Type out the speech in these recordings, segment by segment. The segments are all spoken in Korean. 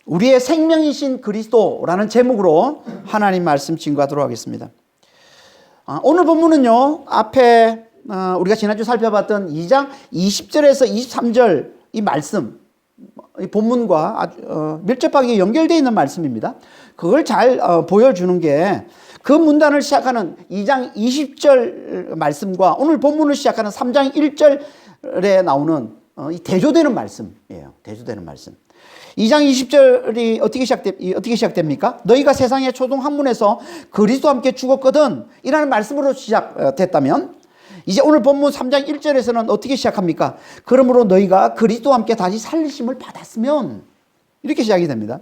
우리의 생명이신 그리스도라는 제목으로 하나님 말씀 증거하도록 하겠습니다. 오늘 본문은요, 앞에 우리가 지난주 살펴봤던 2장 20절에서 23절 이 말씀, 이 본문과 아주 밀접하게 연결되어 있는 말씀입니다. 그걸 잘 보여주는 게 그 문단을 시작하는 2장 20절 말씀과 오늘 본문을 시작하는 3장 1절에 나오는 이 대조되는 말씀이에요. 대조되는 말씀. 2장 20절이 어떻게 시작됩니까? 너희가 세상의 초동 학문에서 그리스도와 함께 죽었거든 이라는 말씀으로 시작됐다면, 이제 오늘 본문 3장 1절에서는 어떻게 시작합니까? 그러므로 너희가 그리스도와 함께 다시 살리심을 받았으면, 이렇게 시작이 됩니다.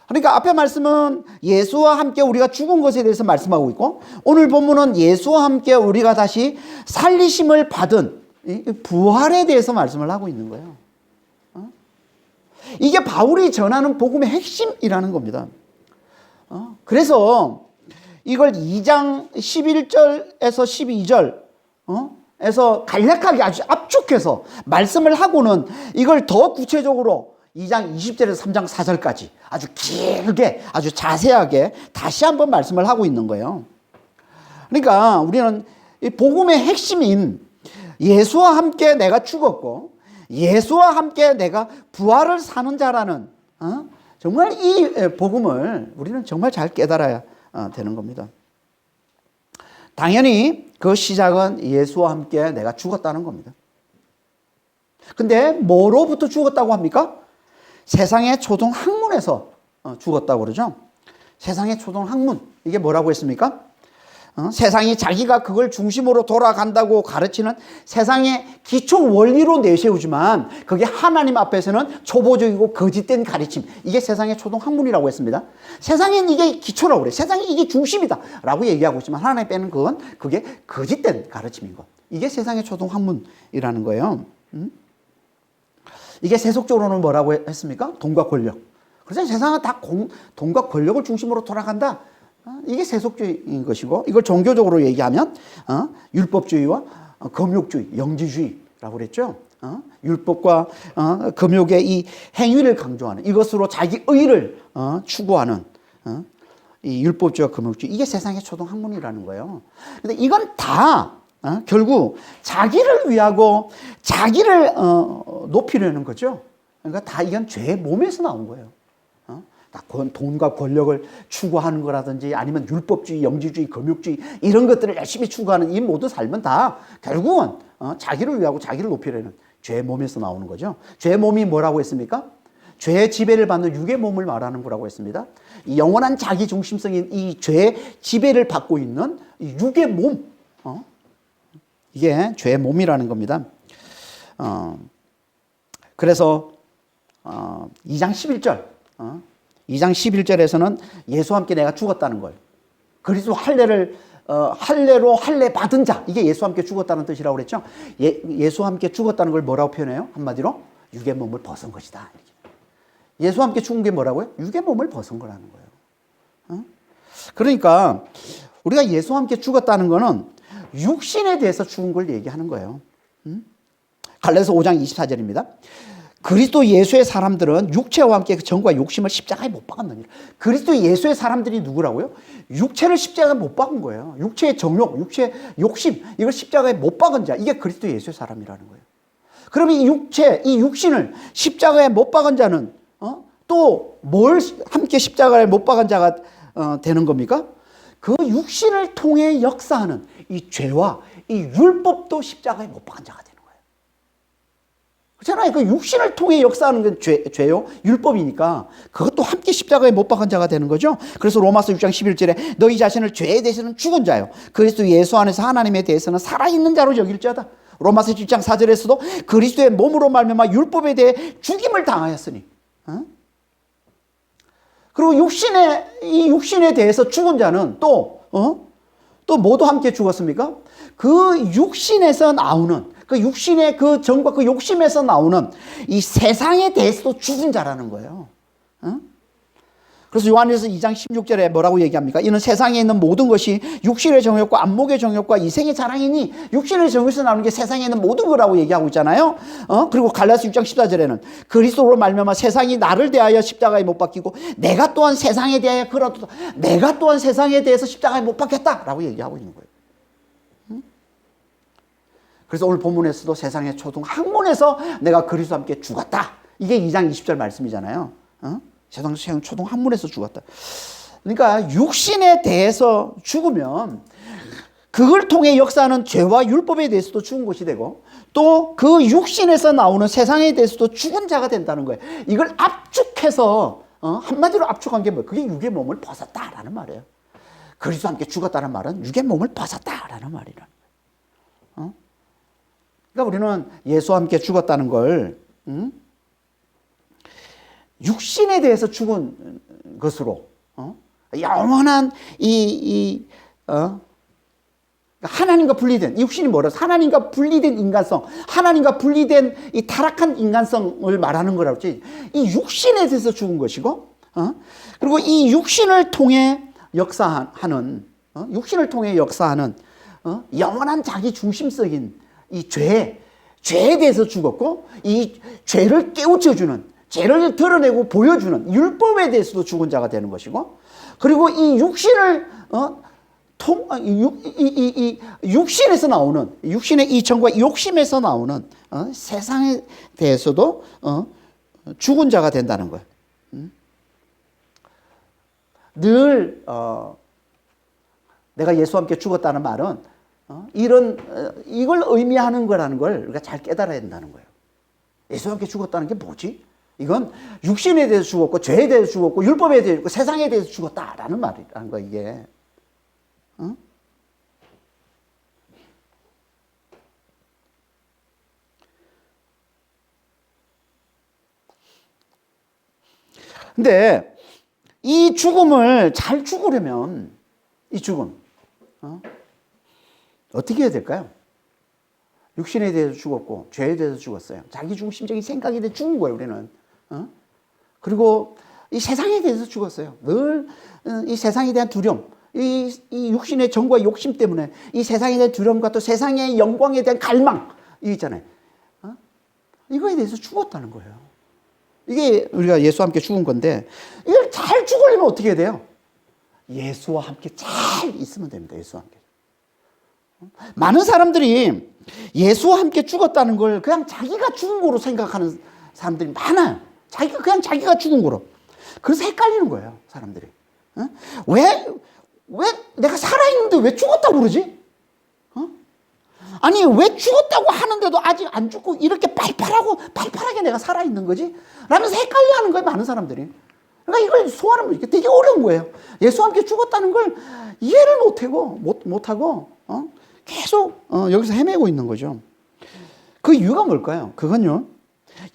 그러니까 앞에 말씀은 예수와 함께 우리가 죽은 것에 대해서 말씀하고 있고, 오늘 본문은 예수와 함께 우리가 다시 살리심을 받은 부활에 대해서 말씀을 하고 있는 거예요. 이게 바울이 전하는 복음의 핵심이라는 겁니다. 그래서 이걸 2장 11절에서 12절 에서 간략하게 아주 압축해서 말씀을 하고는 이걸 더 구체적으로 2장 20절에서 3장 4절까지 아주 길게 아주 자세하게 다시 한번 말씀을 하고 있는 거예요. 그러니까 우리는 이 복음의 핵심인 예수와 함께 내가 죽었고 예수와 함께 내가 부활을 사는 자라는 정말 이 복음을 우리는 정말 잘 깨달아야 되는 겁니다. 당연히 그 시작은 예수와 함께 내가 죽었다는 겁니다. 근데 뭐로부터 죽었다고 합니까? 세상의 초동 학문에서 죽었다고 그러죠. 세상의 초동 학문, 이게 뭐라고 했습니까? 세상이 자기가 그걸 중심으로 돌아간다고 가르치는 세상의 기초 원리로 내세우지만 그게 하나님 앞에서는 초보적이고 거짓된 가르침, 이게 세상의 초동 학문이라고 했습니다. 세상엔 이게 기초라고 그래. 세상이 이게 중심이다 라고 얘기하고 있지만 하나님 앞에는 그게 거짓된 가르침인 것, 이게 세상의 초동 학문이라는 거예요. 이게 세속적으로는 뭐라고 했습니까? 돈과 권력. 그래서 세상은 다 돈과 권력을 중심으로 돌아간다. 이게 세속주의인 것이고, 이걸 종교적으로 얘기하면 율법주의와 금욕주의, 영지주의라고 그랬죠. 율법과 금욕의 이 행위를 강조하는, 이것으로 자기 의를 추구하는 이 율법주의와 금욕주의, 이게 세상의 초동 학문이라는 거예요. 근데 이건 다 결국 자기를 위하고 자기를 높이려는 거죠. 그러니까 다 이건 죄의 몸에서 나온 거예요. 돈과 권력을 추구하는 거라든지 아니면 율법주의, 영지주의, 금욕주의 이런 것들을 열심히 추구하는 이 모든 삶은 다 결국은 자기를 위하고 자기를 높이려는 죄의 몸에서 나오는 거죠. 죄의 몸이 뭐라고 했습니까? 죄의 지배를 받는 육의 몸을 말하는 거라고 했습니다. 이 영원한 자기 중심성인 이 죄의 지배를 받고 있는 이 육의 몸, 이게 죄의 몸이라는 겁니다. 그래서 2장 11절 2장 11절에서는 예수와 함께 내가 죽었다는 걸, 그리스도 할례로 할례 받은 자, 이게 예수와 함께 죽었다는 뜻이라고 그랬죠. 예수와 함께 죽었다는 걸 뭐라고 표현해요? 한마디로 육의 몸을 벗은 것이다. 예수와 함께 죽은 게 뭐라고요? 육의 몸을 벗은 거라는 거예요. 그러니까 우리가 예수와 함께 죽었다는 거는 육신에 대해서 죽은 걸 얘기하는 거예요. 갈라디아서 5장 24절입니다. 그리스도 예수의 사람들은 육체와 함께 그 정과 욕심을 십자가에 못 박았느니라. 그리스도 예수의 사람들이 누구라고요? 육체를 십자가에 못 박은 거예요. 육체의 정욕, 육체의 욕심, 이걸 십자가에 못 박은 자, 이게 그리스도 예수의 사람이라는 거예요. 그럼 이 육신을 십자가에 못 박은 자는 또 뭘 함께 십자가에 못 박은 자가 되는 겁니까? 그 육신을 통해 역사하는 이 죄와 이 율법도 십자가에 못 박은 자가 되는 거예요. 그렇잖아요. 그 육신을 통해 역사하는 건 죄요, 율법이니까 그것도 함께 십자가에 못 박은 자가 되는 거죠. 그래서 로마서 6장 11절에 너희 자신을 죄에 대해서는 죽은 자요, 그리스도 예수 안에서 하나님에 대해서는 살아있는 자로 여길지어다. 로마서 7장 4절에서도 그리스도의 몸으로 말미암아 율법에 대해 죽임을 당하였으니, 그리고 이 육신에 대해서 죽은 자는 또 뭐도 함께 죽었습니까? 그 육신에서 나오는, 그 육신의 그 정과 그 욕심에서 나오는 이 세상에 대해서도 죽은 자라는 거예요. 그래서 요한일서 2장 16절에 뭐라고 얘기합니까? 이는 세상에 있는 모든 것이 육신의 정욕과 안목의 정욕과 이생의 자랑이니, 육신의 정욕에서 나오는 게 세상에 있는 모든 거라고 얘기하고 있잖아요. 그리고 갈라디아서 6장 14절에는 그리스도로 말미암아 세상이 나를 대하여 십자가에 못 박히고 내가 또한 세상에 대하여 그렇다. 내가 또한 세상에 대해서 십자가에 못 박혔다라고 얘기하고 있는 거예요. 그래서 오늘 본문에서도 세상의 초등 학문에서 내가 그리스도와 함께 죽었다. 이게 2장 20절 말씀이잖아요. 세상 초동 한문에서 죽었다. 그러니까 육신에 대해서 죽으면 그걸 통해 역사하는 죄와 율법에 대해서도 죽은 것이 되고, 또 그 육신에서 나오는 세상에 대해서도 죽은 자가 된다는 거예요. 이걸 압축해서 한마디로 압축한 게 뭐예요? 그게 육의 몸을 벗었다라는 말이에요. 그리스도와 함께 죽었다는 말은 육의 몸을 벗었다라는 말이라는 거예요. 그러니까 우리는 예수와 함께 죽었다는 걸 육신에 대해서 죽은 것으로 영원한 하나님과 분리된, 육신이 뭐라서 하나님과 분리된 인간성, 하나님과 분리된 이 타락한 인간성을 말하는 거라고 했지. 이 육신에 대해서 죽은 것이고, 그리고 이 육신을 통해 역사하는, 육신을 통해 역사하는 영원한 자기 중심적인 이 죄에 대해서 죽었고, 이 죄를 깨우쳐주는, 죄를 드러내고 보여주는 율법에 대해서도 죽은 자가 되는 것이고, 그리고 이 육신을 육신에서 나오는, 육신의 이천과 욕심에서 나오는 세상에 대해서도 죽은 자가 된다는 거예요. 늘 내가 예수와 함께 죽었다는 말은 이걸 의미하는 거라는 걸 우리가 잘 깨달아야 된다는 거예요. 예수와 함께 죽었다는 게 뭐지? 이건 육신에 대해서 죽었고, 죄에 대해서 죽었고, 율법에 대해서 죽고, 세상에 대해서 죽었다라는 말이라는 거야, 이게. 근데 이 죽음을 잘 죽으려면, 이 죽음, 어떻게 해야 될까요? 육신에 대해서 죽었고, 죄에 대해서 죽었어요. 자기 중심적인 생각에 대해 죽은 거예요, 우리는. 그리고 이 세상에 대해서 죽었어요. 늘 이 세상에 대한 두려움, 이 육신의 정과 욕심 때문에 이 세상에 대한 두려움과 또 세상의 영광에 대한 갈망, 이 있잖아요. 이거에 대해서 죽었다는 거예요. 이게 우리가 예수와 함께 죽은 건데, 이걸 잘 죽으려면 어떻게 해야 돼요? 예수와 함께 잘 있으면 됩니다. 예수와 함께. 많은 사람들이 예수와 함께 죽었다는 걸 그냥 자기가 죽은 거로 생각하는 사람들이 많아요. 그냥 자기가 죽은 거로. 그래서 헷갈리는 거예요, 사람들이. 왜 내가 살아있는데 왜 죽었다고 그러지? 아니, 왜 죽었다고 하는데도 아직 안 죽고 이렇게 팔팔하게 내가 살아있는 거지? 라면서 헷갈려 하는 거예요, 많은 사람들이. 그러니까 이걸 소화하는 게 되게 어려운 거예요. 예수와 함께 죽었다는 걸 이해를 못하고, 계속 여기서 헤매고 있는 거죠. 그 이유가 뭘까요? 그건요,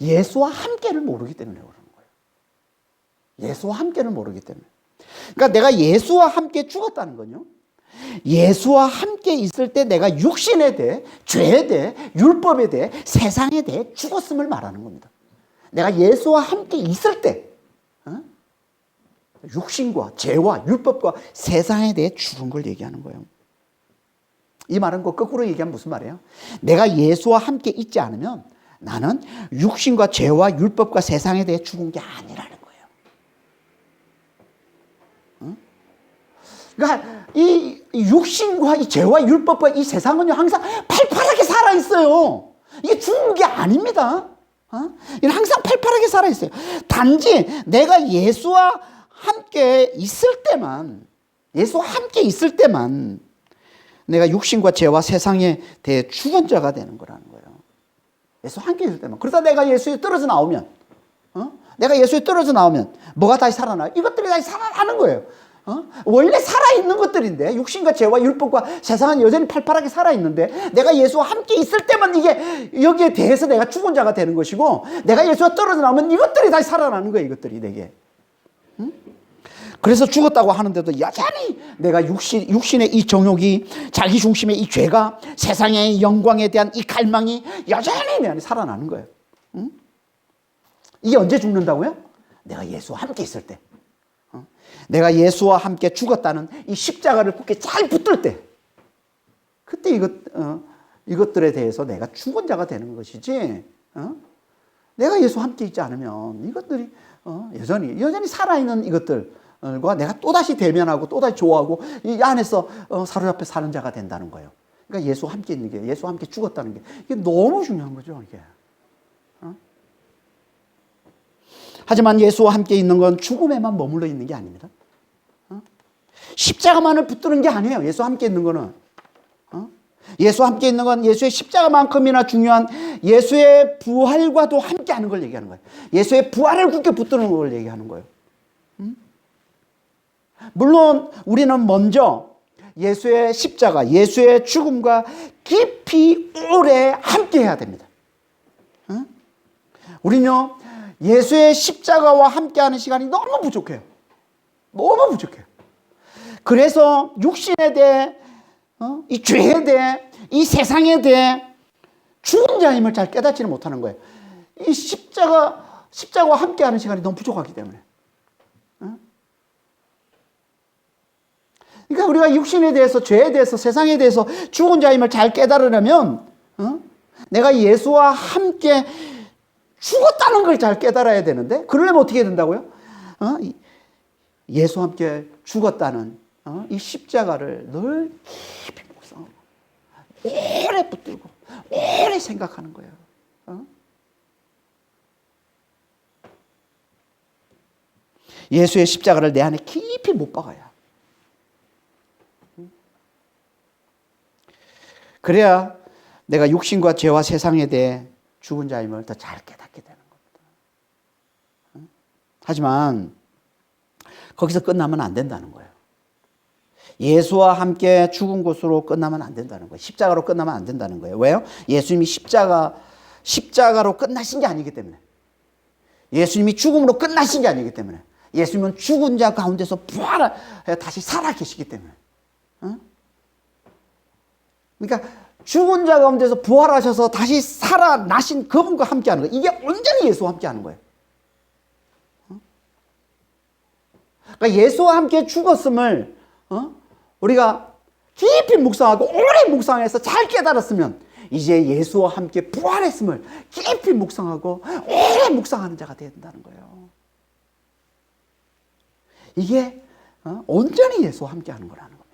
예수와 함께를 모르기 때문에 그러는 거예요. 예수와 함께를 모르기 때문에. 그러니까 내가 예수와 함께 죽었다는 건요, 예수와 함께 있을 때 내가 육신에 대해, 죄에 대해, 율법에 대해, 세상에 대해 죽었음을 말하는 겁니다. 내가 예수와 함께 있을 때 육신과 죄와 율법과 세상에 대해 죽은 걸 얘기하는 거예요. 이 말은 거꾸로 얘기하면 무슨 말이에요? 내가 예수와 함께 있지 않으면 나는 육신과 죄와 율법과 세상에 대해 죽은 게 아니라는 거예요. 그러니까 이 육신과 이 죄와 율법과 이 세상은요, 항상 팔팔하게 살아있어요. 이게 죽은 게 아닙니다. 이건 항상 팔팔하게 살아있어요. 단지 내가 예수와 함께 있을 때만, 내가 육신과 죄와 세상에 대해 죽은 자가 되는 거라는 거예요. 예수와 함께 있을 때만. 그러다 내가 예수에 떨어져 나오면, 뭐가 다시 살아나요? 이것들이 다시 살아나는 거예요. 원래 살아있는 것들인데, 육신과 죄와 율법과 세상은 여전히 팔팔하게 살아있는데, 내가 예수와 함께 있을 때만 이게, 여기에 대해서 내가 죽은 자가 되는 것이고, 내가 예수와 떨어져 나오면 이것들이 다시 살아나는 거예요, 이것들이 내게. 그래서 죽었다고 하는데도 여전히 내가 육신의 이 정욕이, 자기 중심의 이 죄가, 세상의 영광에 대한 이 갈망이 여전히 내 안에 살아나는 거예요. 이게 언제 죽는다고요? 내가 예수와 함께 있을 때. 내가 예수와 함께 죽었다는 이 십자가를 굳게 잘 붙들 때, 그때 이것들에 대해서 내가 죽은 자가 되는 것이지, 내가 예수와 함께 있지 않으면 이것들이 여전히 살아있는 이것들과 내가 또다시 대면하고 또다시 좋아하고 이 안에서 사로잡혀 사는 자가 된다는 거예요. 그러니까 예수와 함께 있는 게, 예수와 함께 죽었다는 게, 이게 너무 중요한 거죠, 이게. 하지만 예수와 함께 있는 건 죽음에만 머물러 있는 게 아닙니다. 십자가만을 붙드는 게 아니에요. 예수와 함께 있는 거는. 예수와 함께 있는 건 예수의 십자가만큼이나 중요한 예수의 부활과도 함께 하는 걸 얘기하는 거예요. 예수의 부활을 굳게 붙드는 걸 얘기하는 거예요. 물론 우리는 먼저 예수의 십자가, 예수의 죽음과 깊이 오래 함께 해야 됩니다. 우리는요, 예수의 십자가와 함께하는 시간이 너무 부족해요. 너무 부족해요. 그래서 육신에 대해, 이 죄에 대해, 이 세상에 대해 죽은 자임을 잘 깨닫지는 못하는 거예요. 이 십자가와 함께하는 시간이 너무 부족하기 때문에. 그러니까 우리가 육신에 대해서, 죄에 대해서, 세상에 대해서 죽은 자임을 잘 깨달으려면, 내가 예수와 함께 죽었다는 걸 잘 깨달아야 되는데, 그러려면 어떻게 해야 된다고요? 예수와 함께 죽었다는 이 십자가를 늘 깊이 묵상하고, 오래 붙들고, 오래 생각하는 거예요. 예수의 십자가를 내 안에 깊이 못 박아야. 그래야 내가 육신과 죄와 세상에 대해 죽은 자임을 더 잘 깨닫게 되는 겁니다. 하지만 거기서 끝나면 안 된다는 거예요. 예수와 함께 죽은 것으로 끝나면 안 된다는 거예요. 십자가로 끝나면 안 된다는 거예요. 왜요? 예수님이 십자가로 끝나신 게 아니기 때문에. 예수님이 죽음으로 끝나신 게 아니기 때문에. 예수님은 죽은 자 가운데서 다시 살아 계시기 때문에. 그러니까 죽은 자 가운데서 부활하셔서 다시 살아나신 그분과 함께하는 거예요. 이게 온전히 예수와 함께하는 거예요. 그러니까 예수와 함께 죽었음을 우리가 깊이 묵상하고 오래 묵상해서 잘 깨달았으면 이제 예수와 함께 부활했음을 깊이 묵상하고 오래 묵상하는 자가 된다는 거예요. 이게 온전히 예수와 함께하는 거라는 겁니다.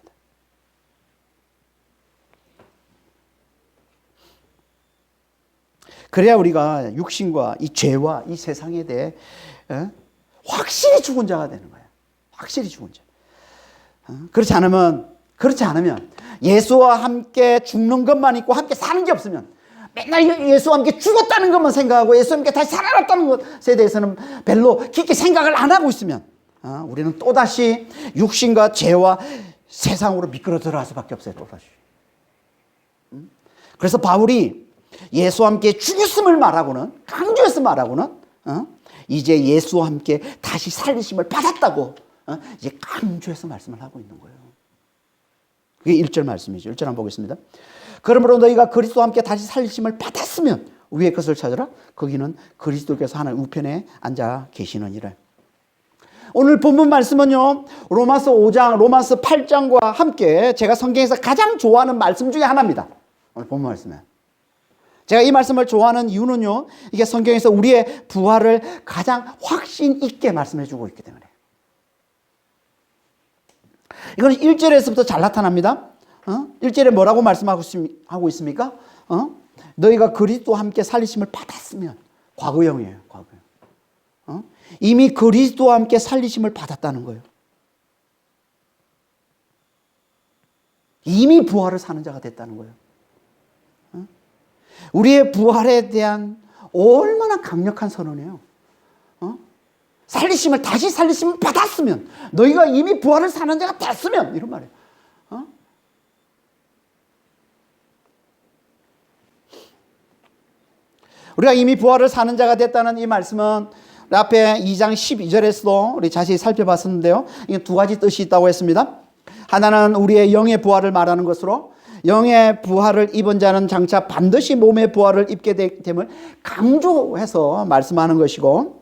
그래야 우리가 육신과 이 죄와 이 세상에 대해 확실히 죽은 자가 되는 거예요. 확실히 죽은 자. 그렇지 않으면 예수와 함께 죽는 것만 있고 함께 사는 게 없으면 맨날 예수와 함께 죽었다는 것만 생각하고 예수와 함께 다시 살아났다는 것에 대해서는 별로 깊게 생각을 안 하고 있으면 우리는 또다시 육신과 죄와 세상으로 미끄러 들어갈 수밖에 없어요. 또다시. 그래서 바울이 예수와 함께 죽었음을 말하고는, 강조해서 말하고는 이제 예수와 함께 다시 살리심을 받았다고 이제 강조해서 말씀을 하고 있는 거예요. 그게 1절 말씀이죠. 1절 한번 보겠습니다. 그러므로 너희가 그리스도와 함께 다시 살리심을 받았으면 위의 것을 찾으라. 거기는 그리스도께서 하나님 우편에 앉아 계시느니라. 오늘 본문 말씀은요, 로마서 5장, 로마서 8장과 함께 제가 성경에서 가장 좋아하는 말씀 중에 하나입니다. 오늘 본문 말씀은. 제가 이 말씀을 좋아하는 이유는요, 이게 성경에서 우리의 부활을 가장 확신 있게 말씀해 주고 있기 때문에. 이건 1절에서부터 잘 나타납니다. 1절에 뭐라고 말씀하고 있습니까? 너희가 그리스도와 함께 살리심을 받았으면, 과거형이에요. 과거형. 이미 그리스도와 함께 살리심을 받았다는 거예요. 이미 부활을 사는 자가 됐다는 거예요. 우리의 부활에 대한 얼마나 강력한 선언이에요. 다시 살리심을 받았으면, 너희가 이미 부활을 사는 자가 됐으면, 이런 말이에요. 우리가 이미 부활을 사는 자가 됐다는 이 말씀은 앞에 2장 12절에서도 우리 자세히 살펴봤었는데요. 이게 두 가지 뜻이 있다고 했습니다. 하나는 우리의 영의 부활을 말하는 것으로, 영의 부활을 입은 자는 장차 반드시 몸의 부활을 입게 됨을 강조해서 말씀하는 것이고,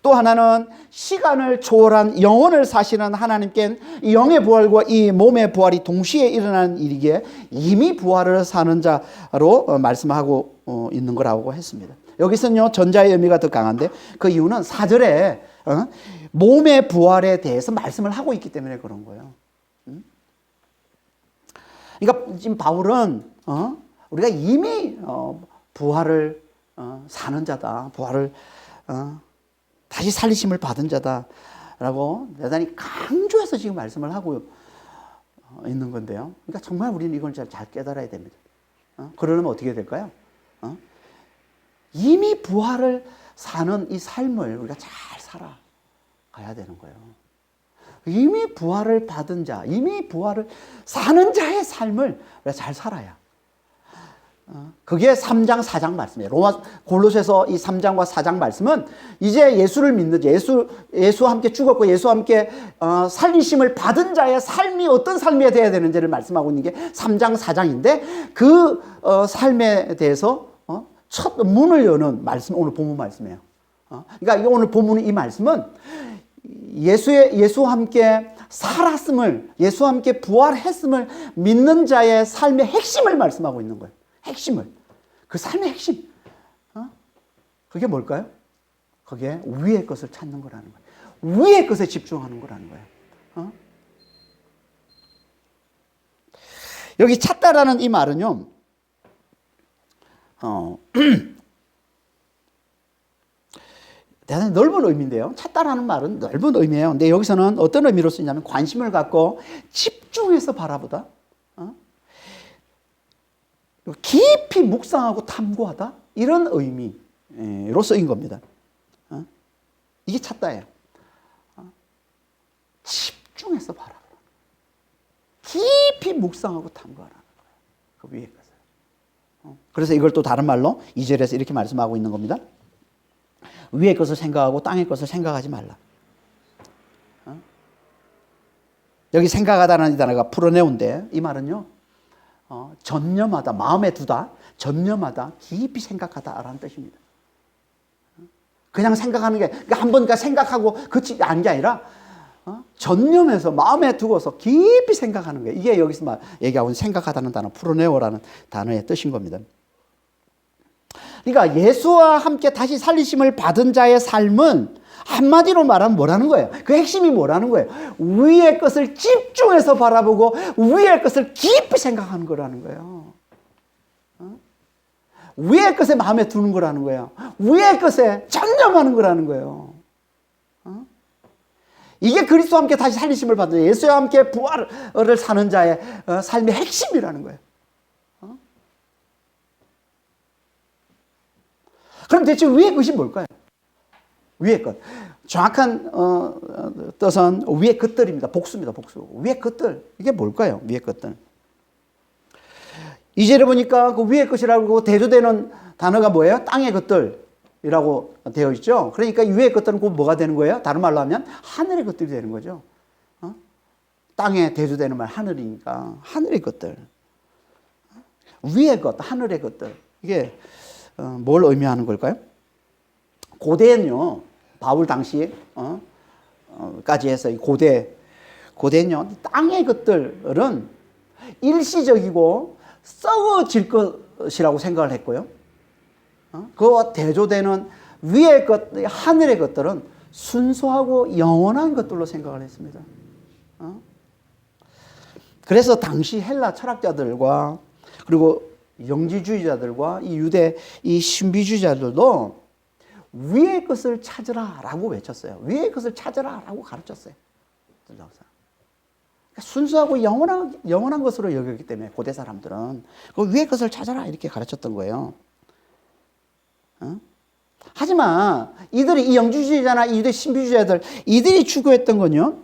또 하나는 시간을 초월한 영혼을 사시는 하나님께 이 영의 부활과 이 몸의 부활이 동시에 일어나는 일이기에 이미 부활을 사는 자로 말씀하고 있는 거라고 했습니다. 여기서는요, 전자의 의미가 더 강한데 그 이유는 4절에 몸의 부활에 대해서 말씀을 하고 있기 때문에 그런 거예요. 그러니까 지금 바울은 우리가 이미 부활을 사는 자다, 부활을 다시 살리심을 받은 자다라고 대단히 강조해서 지금 말씀을 하고 있는 건데요. 그러니까 정말 우리는 이걸 잘 깨달아야 됩니다. 그러려면 어떻게 될까요? 이미 부활을 사는 이 삶을 우리가 잘 살아가야 되는 거예요. 이미 부활을 받은 자, 이미 부활을 사는 자의 삶을 우리가 잘 살아야. 그게 3장, 4장 말씀이에요. 골로새서 이 3장과 4장 말씀은 이제 예수를 믿는 자, 예수와 함께 죽었고 예수와 함께 살리심을 받은 자의 삶이 어떤 삶이 되어야 되는지를 말씀하고 있는 게 3장, 4장인데 그 삶에 대해서 첫 문을 여는 말씀, 오늘 본문 말씀이에요. 그러니까 오늘 본문의 이 말씀은 예수와 함께 살았음을, 예수와 함께 부활했음을 믿는 자의 삶의 핵심을 말씀하고 있는 거예요. 핵심을. 그 삶의 핵심. 그게 뭘까요? 그게 위의 것을 찾는 거라는 거예요. 위의 것에 집중하는 거라는 거예요. 여기 찾다라는 이 말은요, 대단히 넓은 의미인데요. 찾다라는 말은 넓은 의미예요. 근데 여기서는 어떤 의미로 쓰냐면 관심을 갖고 집중해서 바라보다, 깊이 묵상하고 탐구하다, 이런 의미로 쓰인 겁니다. 이게 찾다예요. 집중해서 바라보다, 깊이 묵상하고 탐구하라는 거예요. 그 위에 것을. 그래서 이걸 또 다른 말로 2절에서 이렇게 말씀하고 있는 겁니다. 위의 것을 생각하고 땅의 것을 생각하지 말라. 여기 생각하다는 이 단어가 프로네오인데 이 말은요, 전념하다, 마음에 두다, 전념하다, 깊이 생각하다라는 뜻입니다. 그냥 생각하는 게, 그러니까 한번 생각하고 그치 않은 게 아니라 전념해서 마음에 두고서 깊이 생각하는 거예요. 이게 여기서 얘기하고 있는 생각하다는 단어, 프로네오라는 단어의 뜻인 겁니다. 그러니까 예수와 함께 다시 살리심을 받은 자의 삶은 한마디로 말하면 뭐라는 거예요? 그 핵심이 뭐라는 거예요? 위의 것을 집중해서 바라보고 위의 것을 깊이 생각하는 거라는 거예요. 위의 것에 마음에 두는 거라는 거예요. 위의 것에 전념하는 거라는 거예요. 이게 그리스도와 함께 다시 살리심을 받은 자, 예수와 함께 부활을 사는 자의 삶의 핵심이라는 거예요. 그럼 대체 위의 것이 뭘까요? 위의 것. 정확한 뜻은 위의 것들입니다. 복수입니다. 복수. 위의 것들. 이게 뭘까요? 위의 것들. 이제를 보니까 그 위의 것이라고 대조되는 단어가 뭐예요? 땅의 것들이라고 되어 있죠. 그러니까 위의 것들은 곧 뭐가 되는 거예요? 다른 말로 하면 하늘의 것들이 되는 거죠. 땅에 대조되는 말 하늘이니까 하늘의 것들. 위의 것, 하늘의 것들. 이게 뭘 의미하는 걸까요? 고대는요, 바울 당시 까지 해서 이 고대는요, 땅의 것들은 일시적이고 썩어질 것이라고 생각을 했고요. 그와 대조되는 위의 것, 하늘의 것들은 순수하고 영원한 것들로 생각을 했습니다. 그래서 당시 헬라 철학자들과 그리고 영지주의자들과 이 유대 이 신비주의자들도 위의 것을 찾으라라고 외쳤어요. 위의 것을 찾으라라고 가르쳤어요. 그러니까 순수하고 영원한 것으로 여겼기 때문에 고대 사람들은 그 위의 것을 찾아라 이렇게 가르쳤던 거예요. 하지만 이들이 이 영지주의자나 이 유대 신비주의자들 이들이 추구했던 건요,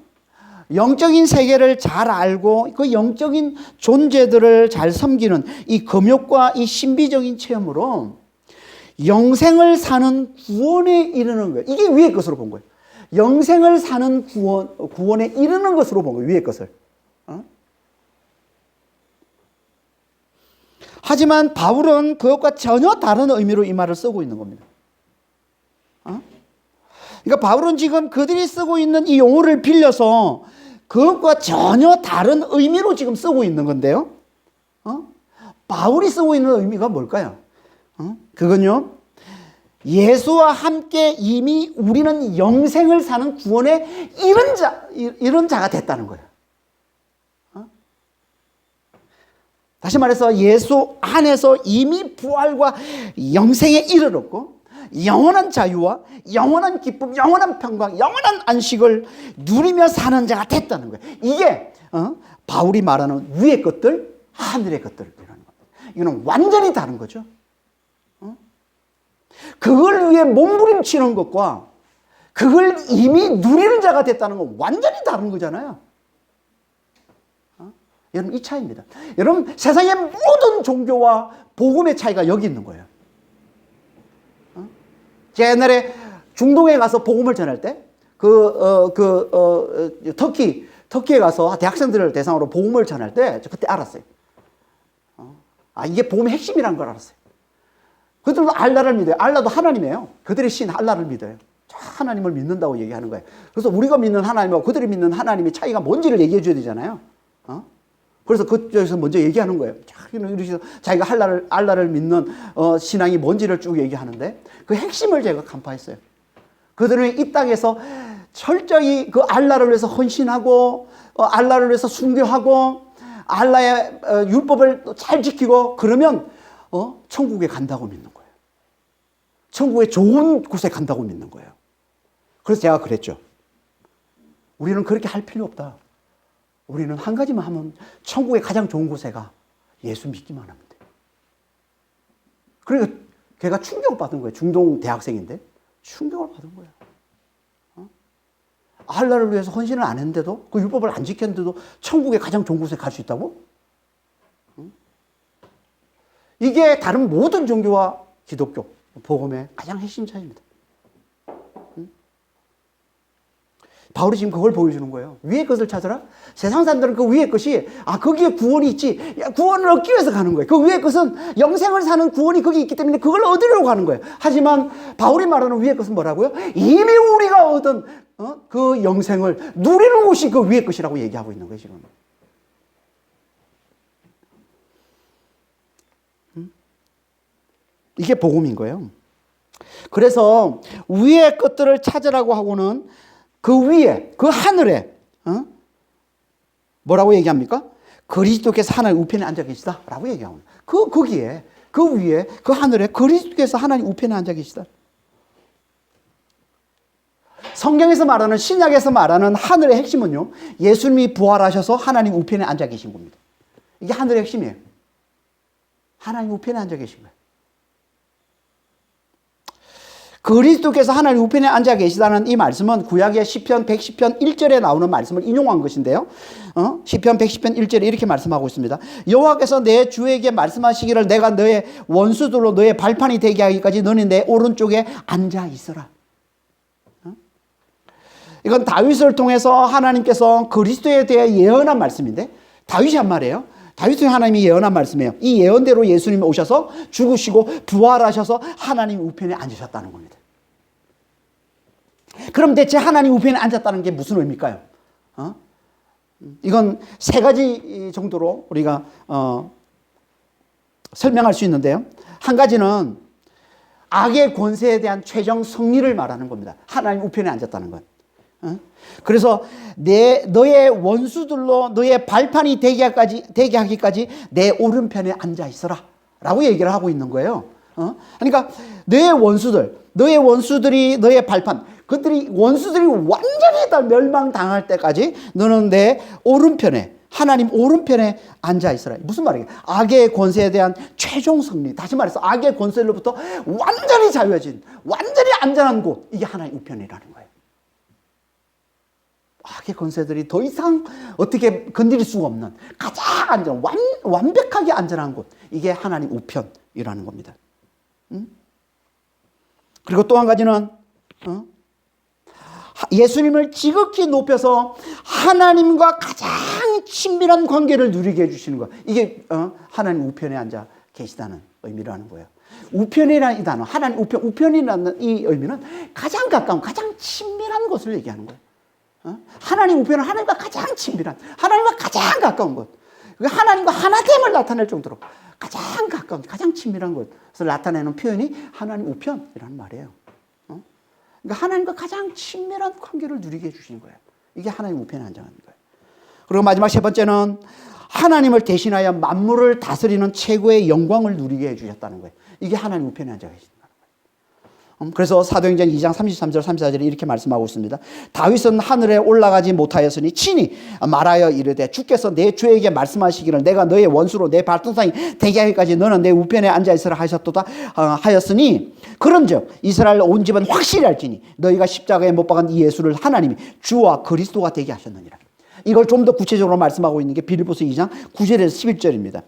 영적인 세계를 잘 알고 그 영적인 존재들을 잘 섬기는 이 금욕과 이 신비적인 체험으로 영생을 사는 구원에 이르는 거예요. 이게 위의 것으로 본 거예요. 영생을 사는 구원에 이르는 것으로 본 거예요. 위의 것을. 하지만 바울은 그것과 전혀 다른 의미로 이 말을 쓰고 있는 겁니다. 그러니까 바울은 지금 그들이 쓰고 있는 이 용어를 빌려서 그것과 전혀 다른 의미로 지금 쓰고 있는 건데요. 바울이 쓰고 있는 의미가 뭘까요? 그건요, 예수와 함께 이미 우리는 영생을 사는 구원의 이런 자가 됐다는 거예요. 다시 말해서 예수 안에서 이미 부활과 영생에 이르렀고 영원한 자유와 영원한 기쁨, 영원한 평강, 영원한 안식을 누리며 사는 자가 됐다는 거예요. 이게 바울이 말하는 위의 것들, 하늘의 것들이라는 겁니다. 이거는 완전히 다른 거죠. 그걸 위해 몸부림치는 것과 그걸 이미 누리는 자가 됐다는 건 완전히 다른 거잖아요. 여러분, 이 차이입니다. 여러분, 세상의 모든 종교와 복음의 차이가 여기 있는 거예요. 제가 옛날에 중동에 가서 복음을 전할 때, 터키에 가서 대학생들을 대상으로 복음을 전할 때, 저 그때 알았어요. 이게 복음의 핵심이라는 걸 알았어요. 그들도 알라를 믿어요. 알라도 하나님이에요. 그들의 신 알라를 믿어요. 하나님을 믿는다고 얘기하는 거예요. 그래서 우리가 믿는 하나님하고 그들이 믿는 하나님의 차이가 뭔지를 얘기해 줘야 되잖아요. 그래서 그쪽에서 먼저 얘기하는 거예요. 자기가 알라를 믿는 신앙이 뭔지를 쭉 얘기하는데 그 핵심을 제가 간파했어요. 그들은 이 땅에서 철저히 그 알라를 위해서 헌신하고 알라를 위해서 순교하고 알라의 율법을 잘 지키고 그러면 천국에 간다고 믿는 거예요. 천국에 좋은 곳에 간다고 믿는 거예요. 그래서 제가 그랬죠. 우리는 그렇게 할 필요 없다. 우리는 한 가지만 하면 천국에 가장 좋은 곳에 가. 예수 믿기만 하면 돼. 그러니까 걔가 충격을 받은 거예요. 중동 대학생인데 충격을 받은 거예요. 알라를 위해서 헌신을 안 했는데도 그 율법을 안 지켰는데도 천국에 가장 좋은 곳에 갈 수 있다고? 이게 다른 모든 종교와 기독교 복음의 가장 핵심 차이입니다. 바울이 지금 그걸 보여주는 거예요. 위의 것을 찾아라. 세상 사람들은 그 위의 것이 거기에 구원이 있지. 구원을 얻기 위해서 가는 거예요. 그 위의 것은 영생을 사는 구원이 거기 있기 때문에 그걸 얻으려고 가는 거예요. 하지만 바울이 말하는 위의 것은 뭐라고요? 이미 우리가 얻은 그 영생을 누리는 곳이 그 위의 것이라고 얘기하고 있는 거예요, 지금. 이게 복음인 거예요. 그래서 위의 것들을 찾으라고 하고는 그 위에, 그 하늘에 뭐라고 얘기합니까? 그리스도께서 하나님 우편에 앉아 계시다 라고 얘기합니다. 거기에, 그 위에, 그 하늘에 그리스도께서 하나님 우편에 앉아 계시다. 성경에서 말하는, 신약에서 말하는 하늘의 핵심은요, 예수님이 부활하셔서 하나님 우편에 앉아 계신 겁니다. 이게 하늘의 핵심이에요. 하나님 우편에 앉아 계신 거예요. 그리스도께서 하나님 우편에 앉아 계시다는 이 말씀은 구약의 시편 110편 1절에 나오는 말씀을 인용한 것인데요. 시편 110편 1절에 이렇게 말씀하고 있습니다. 여호와께서 내 주에게 말씀하시기를 내가 너의 원수들로 너의 발판이 되게 하기까지 너는 내 오른쪽에 앉아 있어라. 이건 다윗을 통해서 하나님께서 그리스도에 대해 예언한 말씀인데 다윗이 한 말이에요. 다윗이 하나님이 예언한 말씀이에요. 이 예언대로 예수님이 오셔서 죽으시고 부활하셔서 하나님 우편에 앉으셨다는 겁니다. 그럼 대체 하나님 우편에 앉았다는 게 무슨 의미일까요? 이건 세 가지 정도로 우리가 설명할 수 있는데요. 한 가지는 악의 권세에 대한 최종 승리를 말하는 겁니다. 하나님 우편에 앉았다는 것. 그래서 너의 원수들로 너의 발판이 되게 하기까지 내 오른편에 앉아 있어라 라고 얘기를 하고 있는 거예요. 그러니까 너의 원수들이 너의 발판, 원수들이 완전히 다 멸망당할 때까지 너는 내 오른편에, 하나님 오른편에 앉아 있어라. 무슨 말이에요? 악의 권세에 대한 최종 승리. 다시 말해서 악의 권세로부터 완전히 자유해진, 완전히 안전한 곳, 이게 하나님 우편이라는 거예요. 악의 권세들이 더 이상 어떻게 건드릴 수가 없는 가장 안전, 완벽하게 안전한 곳, 이게 하나님 우편이라는 겁니다. 그리고 또 한 가지는 예수님을 지극히 높여서 하나님과 가장 친밀한 관계를 누리게 해주시는 것, 이게 하나님 우편에 앉아 계시다는 의미라는 거예요. 우편이라는 이 단어, 하나님 우편이라는 이 의미는 가장 가까운, 가장 친밀한 것을 얘기하는 거예요. 하나님 우편은 하나님과 가장 친밀한, 하나님과 가장 가까운 것. 하나님과 하나됨을 나타낼 정도로 가장 가까운, 가장 친밀한 것을 나타내는 표현이 하나님 우편이라는 말이에요. 그러니까 하나님과 가장 친밀한 관계를 누리게 해주시는 거예요. 이게 하나님 우편에 앉아가는 거예요. 그리고 마지막 세 번째는 하나님을 대신하여 만물을 다스리는 최고의 영광을 누리게 해주셨다는 거예요. 이게 하나님 우편에 앉아 계신다는 거예요. 그래서 사도행전 2장 33절 34절에 이렇게 말씀하고 있습니다. 다윗은 하늘에 올라가지 못하였으니 친히 말하여 이르되 주께서 내 주에게 말씀하시기를 내가 너의 원수로 내 발등상이 되게 하기까지 너는 내 우편에 앉아 있으라 하셨도다 하였으니 그런즉 이스라엘 온 집은 확실히 알지니 너희가 십자가에 못 박은 이 예수를 하나님이 주와 그리스도가 되게 하셨느니라. 이걸 좀 더 구체적으로 말씀하고 있는 게 빌립보서 2장 9절에서 11절입니다.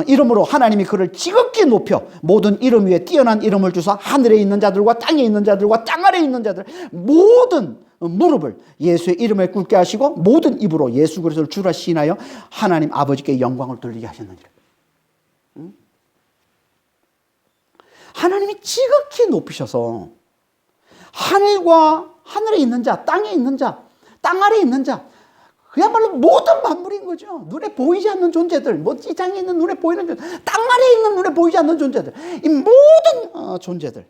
이름으로 하나님이 그를 지극히 높여 모든 이름 위에 뛰어난 이름을 주사 하늘에 있는 자들과 땅에 있는 자들과 땅 아래에 있는 자들 모든 무릎을 예수의 이름에 꿇게 하시고 모든 입으로 예수 그리스도를 주라 시인하여 하나님 아버지께 영광을 돌리게 하셨느니라. 하나님이 지극히 높이셔서 하늘과 하늘에 있는 자, 땅에 있는 자, 땅 아래에 있는 자, 그야말로 모든 만물인 거죠. 눈에 보이지 않는 존재들, 뭐 이 땅에 있는 눈에 보이는 존재들, 땅 아래에 있는 눈에 보이지 않는 존재들, 이 모든 존재들,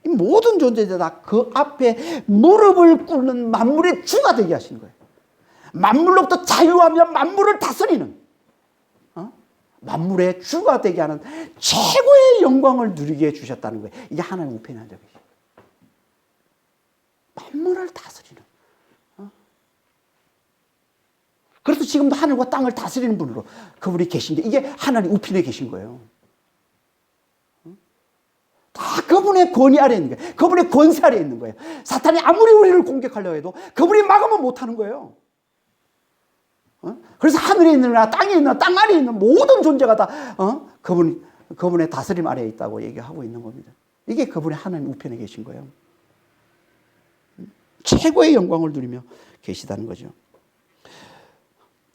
이 모든 존재들 다 그 앞에 무릎을 꿇는 만물의 주가 되게 하신 거예요. 만물로부터 자유하며 만물을 다스리는 만물의 주가 되게 하는 최고의 영광을 누리게 해주셨다는 거예요. 이게 하나님 우편에 앉아 계신 거예요. 만물을 다스리는. 그래서 지금도 하늘과 땅을 다스리는 분으로 그분이 계신 게 이게 하나님 우편에 계신 거예요. 다 그분의 권위 아래에 있는 거예요. 그분의 권세 아래에 있는 거예요. 사탄이 아무리 우리를 공격하려고 해도 그분이 막으면 못하는 거예요. 그래서 하늘에 있는 땅에 있는 땅 아래에 있는 모든 존재가 다 그분의 다스림 아래에 있다고 얘기하고 있는 겁니다. 이게 그분의 하나님 우편에 계신 거예요. 최고의 영광을 누리며 계시다는 거죠.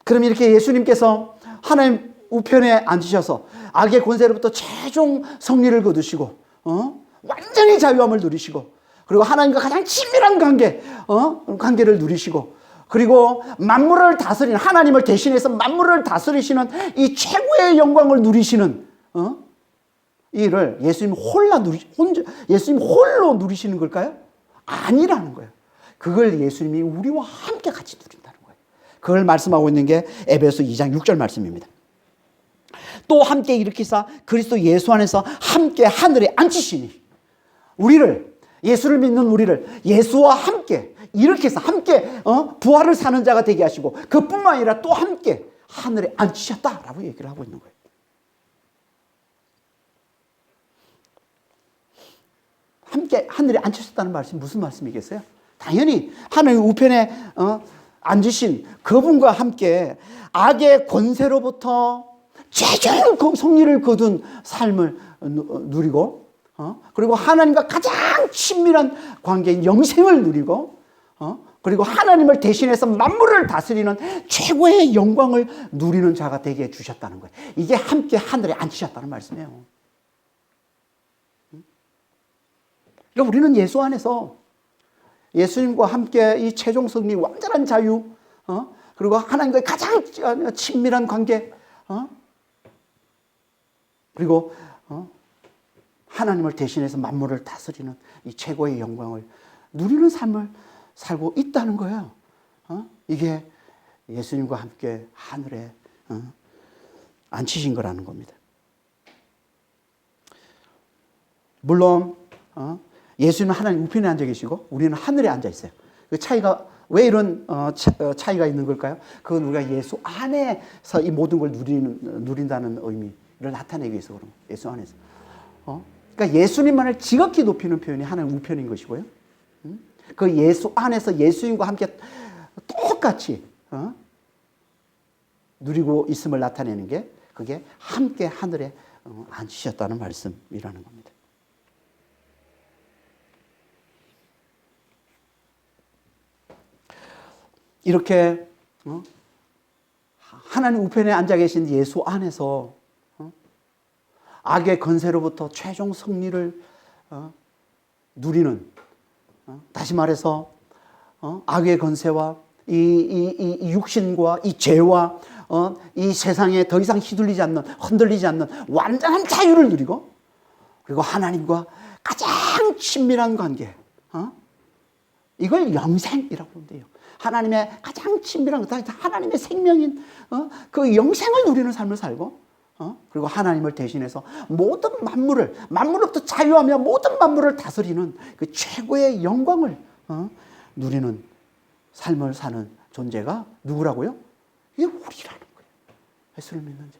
그럼 이렇게 예수님께서 하나님 우편에 앉으셔서 악의 권세로부터 최종 승리를 거두시고 완전히 자유함을 누리시고 그리고 하나님과 가장 친밀한 관계를 누리시고 그리고 만물을 다스리는 하나님을 대신해서 만물을 다스리시는 이 최고의 영광을 누리시는 이를 예수님 홀로 누리시는 걸까요? 아니라는 거예요. 그걸 예수님이 우리와 함께 같이 누린다는 거예요. 그걸 말씀하고 있는 게 에베소 2장 6절 말씀입니다. 또 함께 일으키사 그리스도 예수 안에서 함께 하늘에 앉히시니 우리를 예수를 믿는 우리를 예수와 함께 일으켜서 함께 부활을 사는 자가 되게 하시고 그뿐만 아니라 또 함께 하늘에 앉히셨다라고 얘기를 하고 있는 거예요. 함께 하늘에 앉히셨다는 말씀이 무슨 말씀이겠어요? 당연히 하늘 우편에 앉으신 그분과 함께 악의 권세로부터 최종 승리를 거둔 삶을 누리고 그리고 하나님과 가장 친밀한 관계인 영생을 누리고 그리고 하나님을 대신해서 만물을 다스리는 최고의 영광을 누리는 자가 되게 해주셨다는 거예요. 이게 함께 하늘에 앉히셨다는 말씀이에요. 그러니까 우리는 예수 안에서 예수님과 함께 이 최종 승리, 완전한 자유, 그리고 하나님과의 가장 친밀한 관계, 그리고 하나님을 대신해서 만물을 다스리는 이 최고의 영광을 누리는 삶을 살고 있다는 거예요. 이게 예수님과 함께 하늘에 앉히신 거라는 겁니다. 물론 예수님은 하나님 우편에 앉아 계시고 우리는 하늘에 앉아 있어요. 그 차이가 왜 이런 차이가 있는 걸까요? 그건 우리가 예수 안에서 이 모든 걸 누린다는 의미를 나타내기 위해서 그런 거예요. 예수 안에서. 그러니까 예수님만을 지극히 높이는 표현이 하나님 우편인 것이고요. 그 예수 안에서 예수님과 함께 똑같이 누리고 있음을 나타내는 게 그게 함께 하늘에 앉으셨다는 말씀이라는 겁니다. 이렇게 하나님 우편에 앉아 계신 예수 안에서 악의 건세로부터 최종 승리를 누리는, 다시 말해서 악의 건세와 이 육신과 이 죄와 이 세상에 더 이상 휘둘리지 않는, 흔들리지 않는 완전한 자유를 누리고, 그리고 하나님과 가장 친밀한 관계, 이걸 영생이라고 부른대요. 하나님의 가장 친밀한, 하나님의 생명인 그 영생을 누리는 삶을 살고, 그리고 하나님을 대신해서 모든 만물로부터 자유하며 모든 만물을 다스리는 그 최고의 영광을 누리는 삶을 사는 존재가 누구라고요? 이게 우리라는 거예요. 예수를 믿는 자.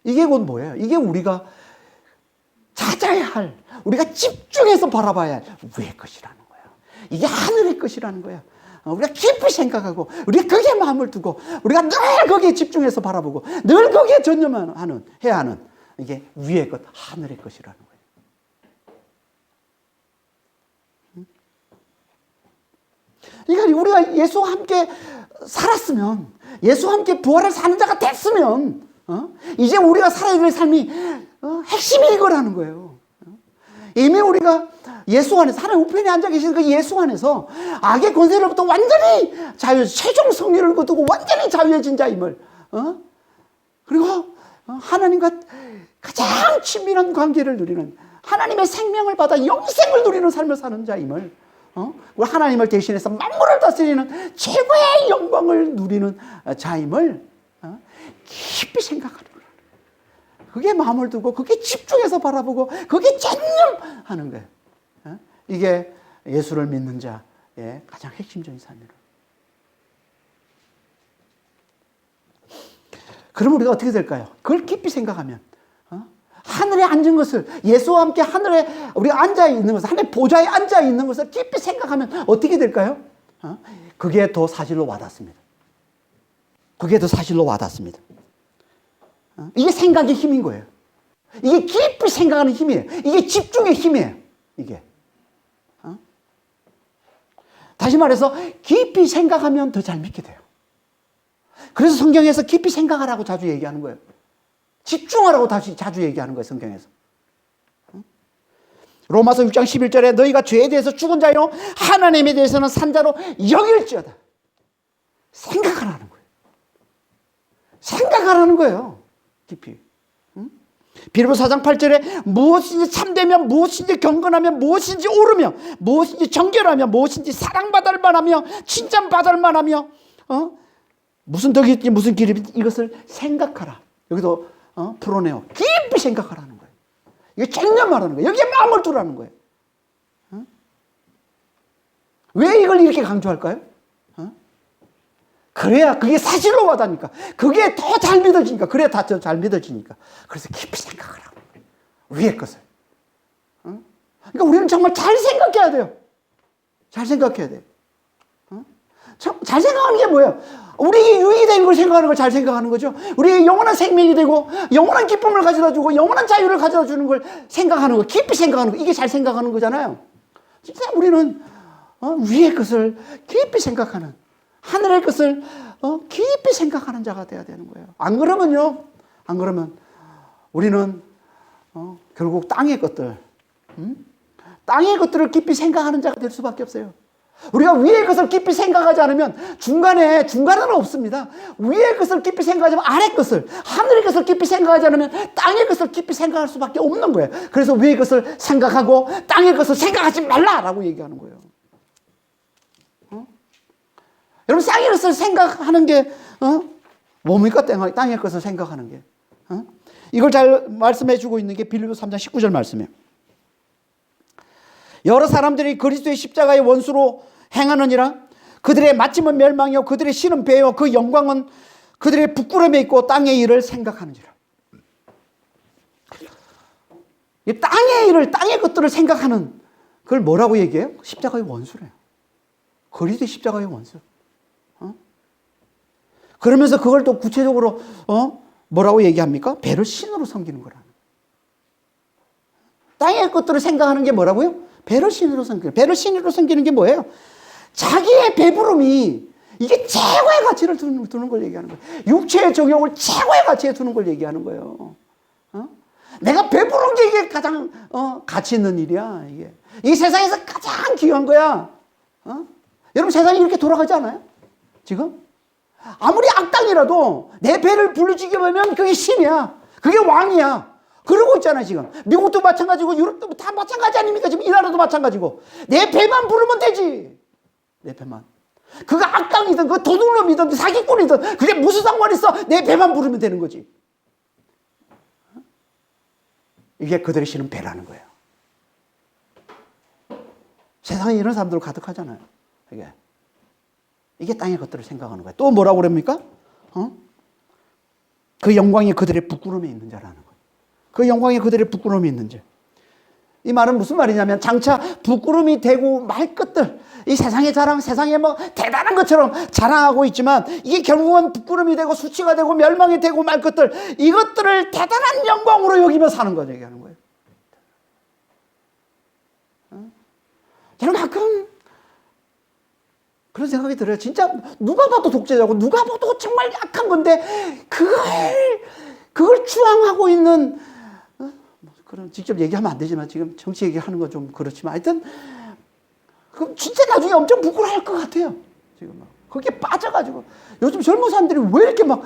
이게 곧 뭐예요? 이게 우리가 찾아야 할, 우리가 집중해서 바라봐야 할 위의 것이라는 거예요. 이게 하늘의 것이라는 거예요. 우리가 깊이 생각하고, 우리가 거기에 마음을 두고, 우리가 늘 거기에 집중해서 바라보고, 늘 거기에 전념하는, 해야 하는, 이게 위의 것, 하늘의 것이라는 거예요. 그러니까 우리가 예수와 함께 살았으면, 예수와 함께 부활을 사는 자가 됐으면, 이제 우리가 살아야 될 삶이 핵심이 이거라는 거예요. 이미 우리가 예수 안에서, 하나님 우편에 앉아 계신 그 예수 안에서 악의 권세로부터 완전히 최종 승리를 거두고 완전히 자유해진 자임을, 그리고 하나님과 가장 친밀한 관계를 누리는, 하나님의 생명을 받아 영생을 누리는 삶을 사는 자임을, 하나님을 대신해서 만물을 다스리는 최고의 영광을 누리는 자임을 깊이 생각하는 거예요. 그게 마음을 두고, 그게 집중해서 바라보고, 그게 전념하는 거예요. 이게 예수를 믿는 자의 가장 핵심적인 삶이에요. 그럼 우리가 어떻게 될까요? 그걸 깊이 생각하면, 하늘에 앉은 것을, 예수와 함께 하늘에 우리가 앉아 있는 것을, 하늘의 보좌에 앉아 있는 것을 깊이 생각하면 어떻게 될까요? 그게 더 사실로 와닿습니다. 그게 더 사실로 와닿습니다. 이게 생각의 힘인 거예요. 이게 깊이 생각하는 힘이에요. 이게 집중의 힘이에요. 이게. 다시 말해서 깊이 생각하면 더 잘 믿게 돼요. 그래서 성경에서 깊이 생각하라고 자주 얘기하는 거예요. 집중하라고 자주 얘기하는 거예요, 성경에서. 로마서 6장 11절에 너희가 죄에 대해서 죽은 자요 하나님에 대해서는 산 자로 여길지어다. 생각하라는 거예요. 생각하라는 거예요. 깊이. 빌립보서 4장 8절에 무엇인지 참되며, 무엇인지 경건하며, 무엇인지 옳으며, 무엇인지 정결하며, 무엇인지 사랑받을 만하며, 칭찬받을 만하며, 무슨 덕이 있지, 무슨 길이 있지, 이것을 생각하라. 여기도 풀어내요. 깊이 생각하라는 거예요. 이게 전념하라는 거예요. 여기에 마음을 두라는 거예요. 왜 이걸 이렇게 강조할까요? 그래야 그게 사실로 와닿으니까, 그게 더 잘 믿어지니까, 그래야 다 잘 믿어지니까. 그래서 깊이 생각하라고. 위의 것을. 그러니까 우리는 정말 잘 생각해야 돼요. 잘 생각해야 돼요. 잘 생각하는 게 뭐예요? 우리에게 유익이 되는 걸 생각하는 걸 잘 생각하는 거죠. 우리에게 영원한 생명이 되고, 영원한 기쁨을 가져다 주고, 영원한 자유를 가져다 주는 걸 생각하는 거, 깊이 생각하는 거, 이게 잘 생각하는 거잖아요. 진짜 우리는 위의 것을 깊이 생각하는, 하늘의 것을 깊이 생각하는 자가 돼야 되는 거예요. 안 그러면 우리는 결국 땅의 것들을 깊이 생각하는 자가 될 수밖에 없어요. 우리가 위의 것을 깊이 생각하지 않으면 중간은 없습니다. 위의 것을 깊이 생각하지 않으면 아래 것을, 하늘의 것을 깊이 생각하지 않으면 땅의 것을 깊이 생각할 수밖에 없는 거예요. 그래서 위의 것을 생각하고 땅의 것을 생각하지 말라라고 얘기하는 거예요. 여러분, 땅의 것을 생각하는 게 뭡니까? 땅의 것을 생각하는 게. 이걸 잘 말씀해 주고 있는 게 빌립보서 3장 19절 말씀이에요. 여러 사람들이 그리스도의 십자가의 원수로 행하느니라. 그들의 마침은 멸망이요 그들의 실은 배요 그 영광은 그들의 부끄러움에 있고 땅의 일을 생각하느니라. 이 땅의 일을, 땅의 것들을 생각하는 그걸 뭐라고 얘기해요? 십자가의 원수래요. 그리스도의 십자가의 원수. 그러면서 그걸 또 구체적으로 뭐라고 얘기합니까? 배를 신으로 섬기는 거라는. 땅의 것들을 생각하는 게 뭐라고요? 배를 신으로 섬기는. 배를 신으로 섬기는 게 뭐예요? 자기의 배부름이 이게 최고의 가치를 두는 걸 얘기하는 거예요. 육체의 정욕을 최고의 가치에 두는 걸 얘기하는 거예요. 내가 배부른 게 이게 가장 가치 있는 일이야. 이게 이 세상에서 가장 귀한 거야. 여러분 세상이 이렇게 돌아가지 않아요? 지금 아무리 악당이라도 내 배를 불러주게 하면 그게 신이야. 그게 왕이야. 그러고 있잖아요. 지금 미국도 마찬가지고 유럽도 다 마찬가지 아닙니까? 지금 이 나라도 마찬가지고 내 배만 부르면 되지. 내 배만. 그거 악당이든 그 도둑놈이든 사기꾼이든 그게 무슨 상관 있어? 내 배만 부르면 되는 거지. 이게 그들의 신은 배라는 거예요. 세상에 이런 사람들 가득하잖아요. 이게 땅의 것들을 생각하는 거예요. 또 뭐라고 그럽니까? 그 영광이 그들의 부끄러움에 있는 자라는 거예요. 그 영광이 그들의 부끄러움이 있는 자. 이 말은 무슨 말이냐면 장차 부끄러움이 되고 말 것들, 이 세상의 자랑, 세상에 뭐 대단한 것처럼 자랑하고 있지만 이게 결국은 부끄러움이 되고 수치가 되고 멸망이 되고 말 것들, 이것들을 대단한 영광으로 여기며 사는 거죠. 얘기하는 거예요. 저는 가끔 그런 생각이 들어요. 진짜 누가 봐도 독재자고 누가 봐도 정말 약한 건데 그걸 추앙하고 있는 그런 직접 얘기하면 안 되지만 지금 정치 얘기하는 건 좀 그렇지만 하여튼 그 진짜 나중에 엄청 부끄러워할 것 같아요. 지금 막 거기에 빠져가지고 요즘 젊은 사람들이 왜 이렇게 막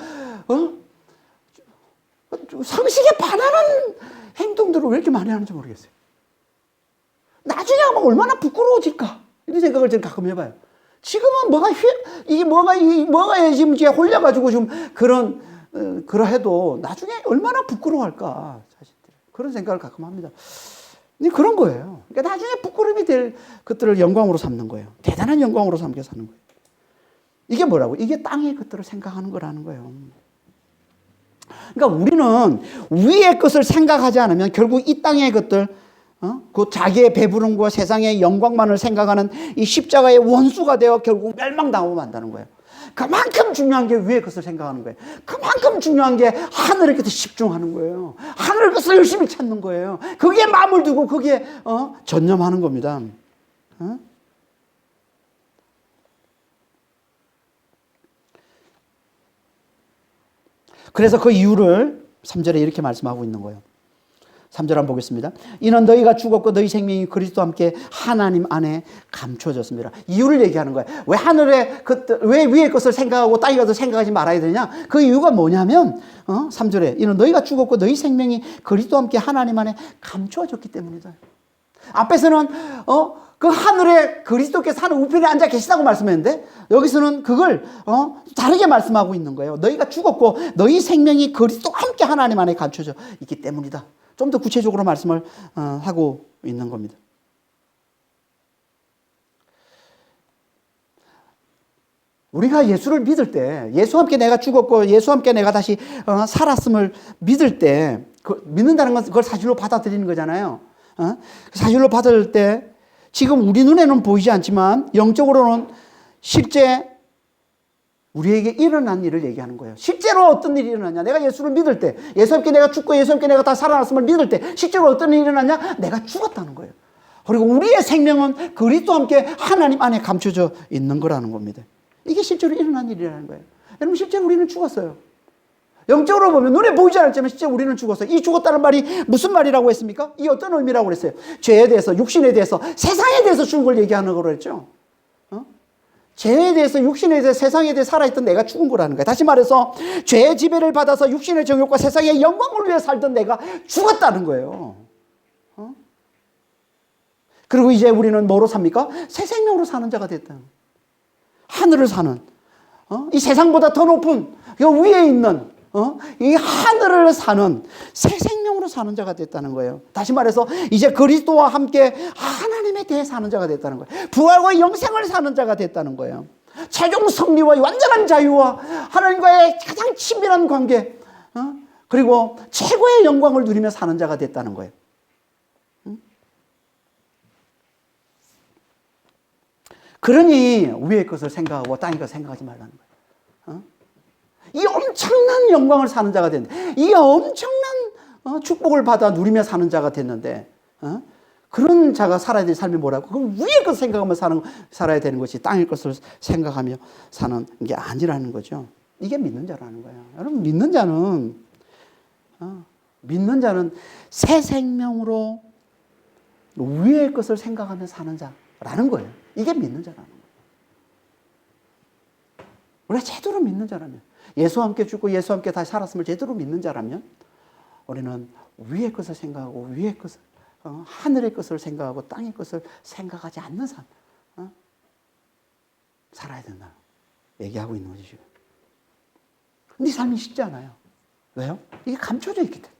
상식에 반하는 행동들을 왜 이렇게 많이 하는지 모르겠어요. 나중에 하면 얼마나 부끄러워질까 이런 생각을 저는 가끔 해봐요. 지금은 뭐가 지금 이제 홀려가지고 좀 그러해도 나중에 얼마나 부끄러워할까 사실 그런 생각을 가끔 합니다. 그런 거예요. 그러니까 나중에 부끄러움이 될 것들을 영광으로 삼는 거예요. 대단한 영광으로 삼겨 사는 거예요. 이게 뭐라고? 이게 땅의 것들을 생각하는 거라는 거예요. 그러니까 우리는 위의 것을 생각하지 않으면 결국 이 땅의 것들, 그 자기의 배부름과 세상의 영광만을 생각하는 이 십자가의 원수가 되어 결국 멸망당하고 만다는 거예요. 그만큼 중요한 게 위의 것을 생각하는 거예요. 그만큼 중요한 게 하늘의 것에 집중하는 거예요. 하늘의 것을 열심히 찾는 거예요. 거기에 마음을 두고 거기에 전념하는 겁니다. 그래서 그 이유를 3절에 이렇게 말씀하고 있는 거예요. 3절 한번 보겠습니다. 이는 너희가 죽었고 너희 생명이 그리스도와 함께 하나님 안에 감춰졌습니다. 이유를 얘기하는 거예요. 왜 왜 위의 것을 생각하고 땅의 것을 생각하지 말아야 되냐? 그 이유가 뭐냐면 3절에 이는 너희가 죽었고 너희 생명이 그리스도와 함께 하나님 안에 감춰졌기 때문이다. 앞에서는 그 하늘에 그리스도께서 하늘 우편에 앉아 계시다고 말씀했는데 여기서는 그걸 다르게 말씀하고 있는 거예요. 너희가 죽었고 너희 생명이 그리스도와 함께 하나님 안에 감춰져 있기 때문이다. 좀 더 구체적으로 말씀을 하고 있는 겁니다. 우리가 예수를 믿을 때 예수와 함께 내가 죽었고 예수와 함께 내가 다시 살았음을 믿을 때 믿는다는 건 그걸 사실로 받아들이는 거잖아요. 사실로 받을 때 지금 우리 눈에는 보이지 않지만 영적으로는 실제 우리에게 일어난 일을 얘기하는 거예요. 실제로 어떤 일이 일어났냐? 내가 예수를 믿을 때, 예수와 함께 내가 죽고 예수와 함께 내가 다 살아났음을 믿을 때 실제로 어떤 일이 일어났냐? 내가 죽었다는 거예요. 그리고 우리의 생명은 그리스도와 함께 하나님 안에 감춰져 있는 거라는 겁니다. 이게 실제로 일어난 일이라는 거예요. 여러분 실제로 우리는 죽었어요. 영적으로 보면 눈에 보이지 않았지만 실제 우리는 죽었어요. 이 죽었다는 말이 무슨 말이라고 했습니까? 이 어떤 의미라고 그랬어요? 죄에 대해서, 육신에 대해서, 세상에 대해서 죽은 걸 얘기하는 거로 했죠. 죄에 대해서, 육신에 대해서, 세상에 대해서 살아있던 내가 죽은 거라는 거예요. 다시 말해서 죄의 지배를 받아서 육신의 정욕과 세상의 영광을 위해 살던 내가 죽었다는 거예요. 그리고 이제 우리는 뭐로 삽니까? 새 생명으로 사는 자가 됐다. 하늘을 사는, 이 세상보다 더 높은 그 위에 있는 이 하늘을 사는 새 생명으로 사는 자가 됐다는 거예요. 다시 말해서 이제 그리스도와 함께 하나님에 대해 사는 자가 됐다는 거예요. 부활과 영생을 사는 자가 됐다는 거예요. 최종 승리와 완전한 자유와 하나님과의 가장 친밀한 관계, 그리고 최고의 영광을 누리며 사는 자가 됐다는 거예요. 그러니 위의 것을 생각하고 땅의 것을 생각하지 말라는 거예요. 이 엄청난 영광을 사는 자가 됐는데, 이 엄청난 축복을 받아 누리며 사는 자가 됐는데, 그런 자가 살아야 될 삶이 뭐라고? 그걸 위의 것을 생각하며 살아야 되는 것이 땅의 것을 생각하며 사는 게 아니라는 거죠. 이게 믿는 자라는 거예요. 여러분, 믿는 자는 새 생명으로 위의 것을 생각하며 사는 자라는 거예요. 이게 믿는 자라는 거예요. 우리가 제대로 믿는 자라면, 예수와 함께 죽고 예수와 함께 다시 살았음을 제대로 믿는 자라면 우리는 위의 것을 생각하고 위의 것을 하늘의 것을 생각하고 땅의 것을 생각하지 않는 삶 살아야 된다 얘기하고 있는 거죠 지금. 근데 이 삶이 쉽지 않아요. 왜요? 이게 감춰져 있기 때문에.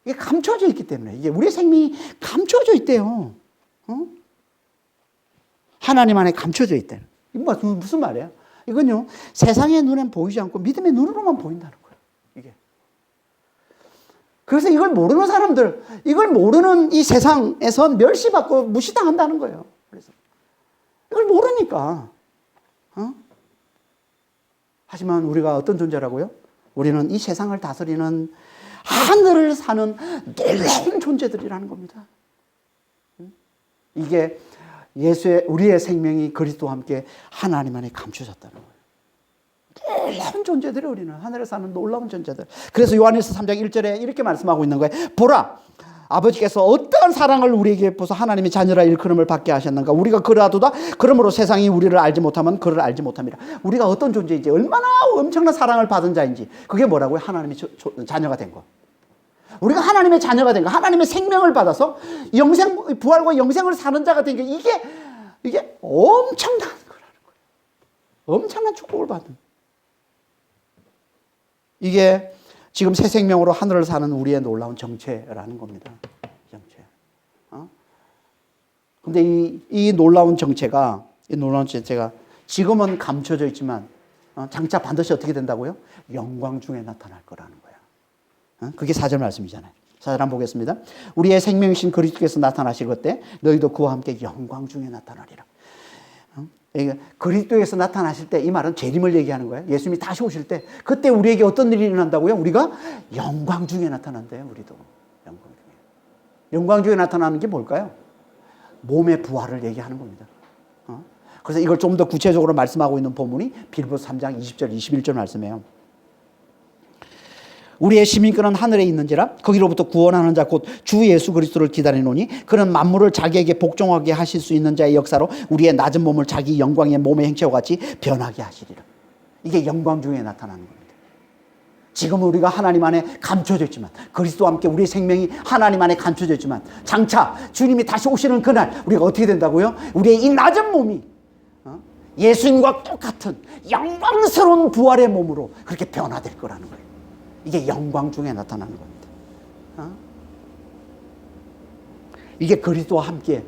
이게 감춰져 있기 때문에. 이게 우리의 생명이 감춰져 있대요. 하나님 안에 감춰져 있대요. 이거 무슨 말이에요? 이건요, 세상의 눈엔 보이지 않고 믿음의 눈으로만 보인다는 거예요. 이게. 그래서 이걸 모르는 사람들, 이걸 모르는 이 세상에서 멸시받고 무시당한다는 거예요. 그래서 이걸 모르니까. 하지만 우리가 어떤 존재라고요? 우리는 이 세상을 다스리는 하늘을 사는 놀라운 존재들이라는 겁니다. 이게 우리의 생명이 그리스도와 함께 하나님 안에 감춰졌다는 거예요. 놀라운 존재들이 우리는 하늘에 사는 놀라운 존재들. 그래서 요한일서 3장 1절에 이렇게 말씀하고 있는 거예요. 보라, 아버지께서 어떠한 사랑을 우리에게 베푸사 하나님의 자녀라 일컬음을 받게 하셨는가. 우리가 그러하도다. 그러므로 세상이 우리를 알지 못하면 그를 알지 못함이라. 우리가 어떤 존재인지, 얼마나 엄청난 사랑을 받은 자인지, 그게 뭐라고요? 하나님의 자녀가 된 거. 우리가 하나님의 자녀가 된 거, 하나님의 생명을 받아서 부활과 영생을 사는 자가 된 게 이게 엄청난 거라는 거예요. 엄청난 축복을 받은. 이게 지금 새 생명으로 하늘을 사는 우리의 놀라운 정체라는 겁니다. 정체. 근데 이 놀라운 정체가 지금은 감춰져 있지만 장차 반드시 어떻게 된다고요? 영광 중에 나타날 거라는 거예요. 그게 4절 말씀이잖아요. 4절 한번 보겠습니다. 우리의 생명이신 그리스도께서 나타나실 것 때 너희도 그와 함께 영광 중에 나타나리라. 그리스도에서 나타나실 때 이 말은 재림을 얘기하는 거예요. 예수님이 다시 오실 때 그때 우리에게 어떤 일이 일어난다고요? 우리가 영광 중에 나타난대요. 우리도 영광 중에 나타나는 게 뭘까요? 몸의 부활을 얘기하는 겁니다. 그래서 이걸 좀 더 구체적으로 말씀하고 있는 본문이 빌립보서 3장 20절 21절 말씀이에요. 우리의 시민권은 하늘에 있는지라 거기로부터 구원하는 자 곧 주 예수 그리스도를 기다리노니 그는 만물을 자기에게 복종하게 하실 수 있는 자의 역사로 우리의 낮은 몸을 자기 영광의 몸의 행체와 같이 변하게 하시리라. 이게 영광 중에 나타나는 겁니다. 지금 우리가 하나님 안에 감춰져 있지만, 그리스도와 함께 우리의 생명이 하나님 안에 감춰져 있지만, 장차 주님이 다시 오시는 그날 우리가 어떻게 된다고요? 우리의 이 낮은 몸이 예수님과 똑같은 영광스러운 부활의 몸으로 그렇게 변화될 거라는 거예요. 이게 영광 중에 나타나는 겁니다. 이게 그리스도와 함께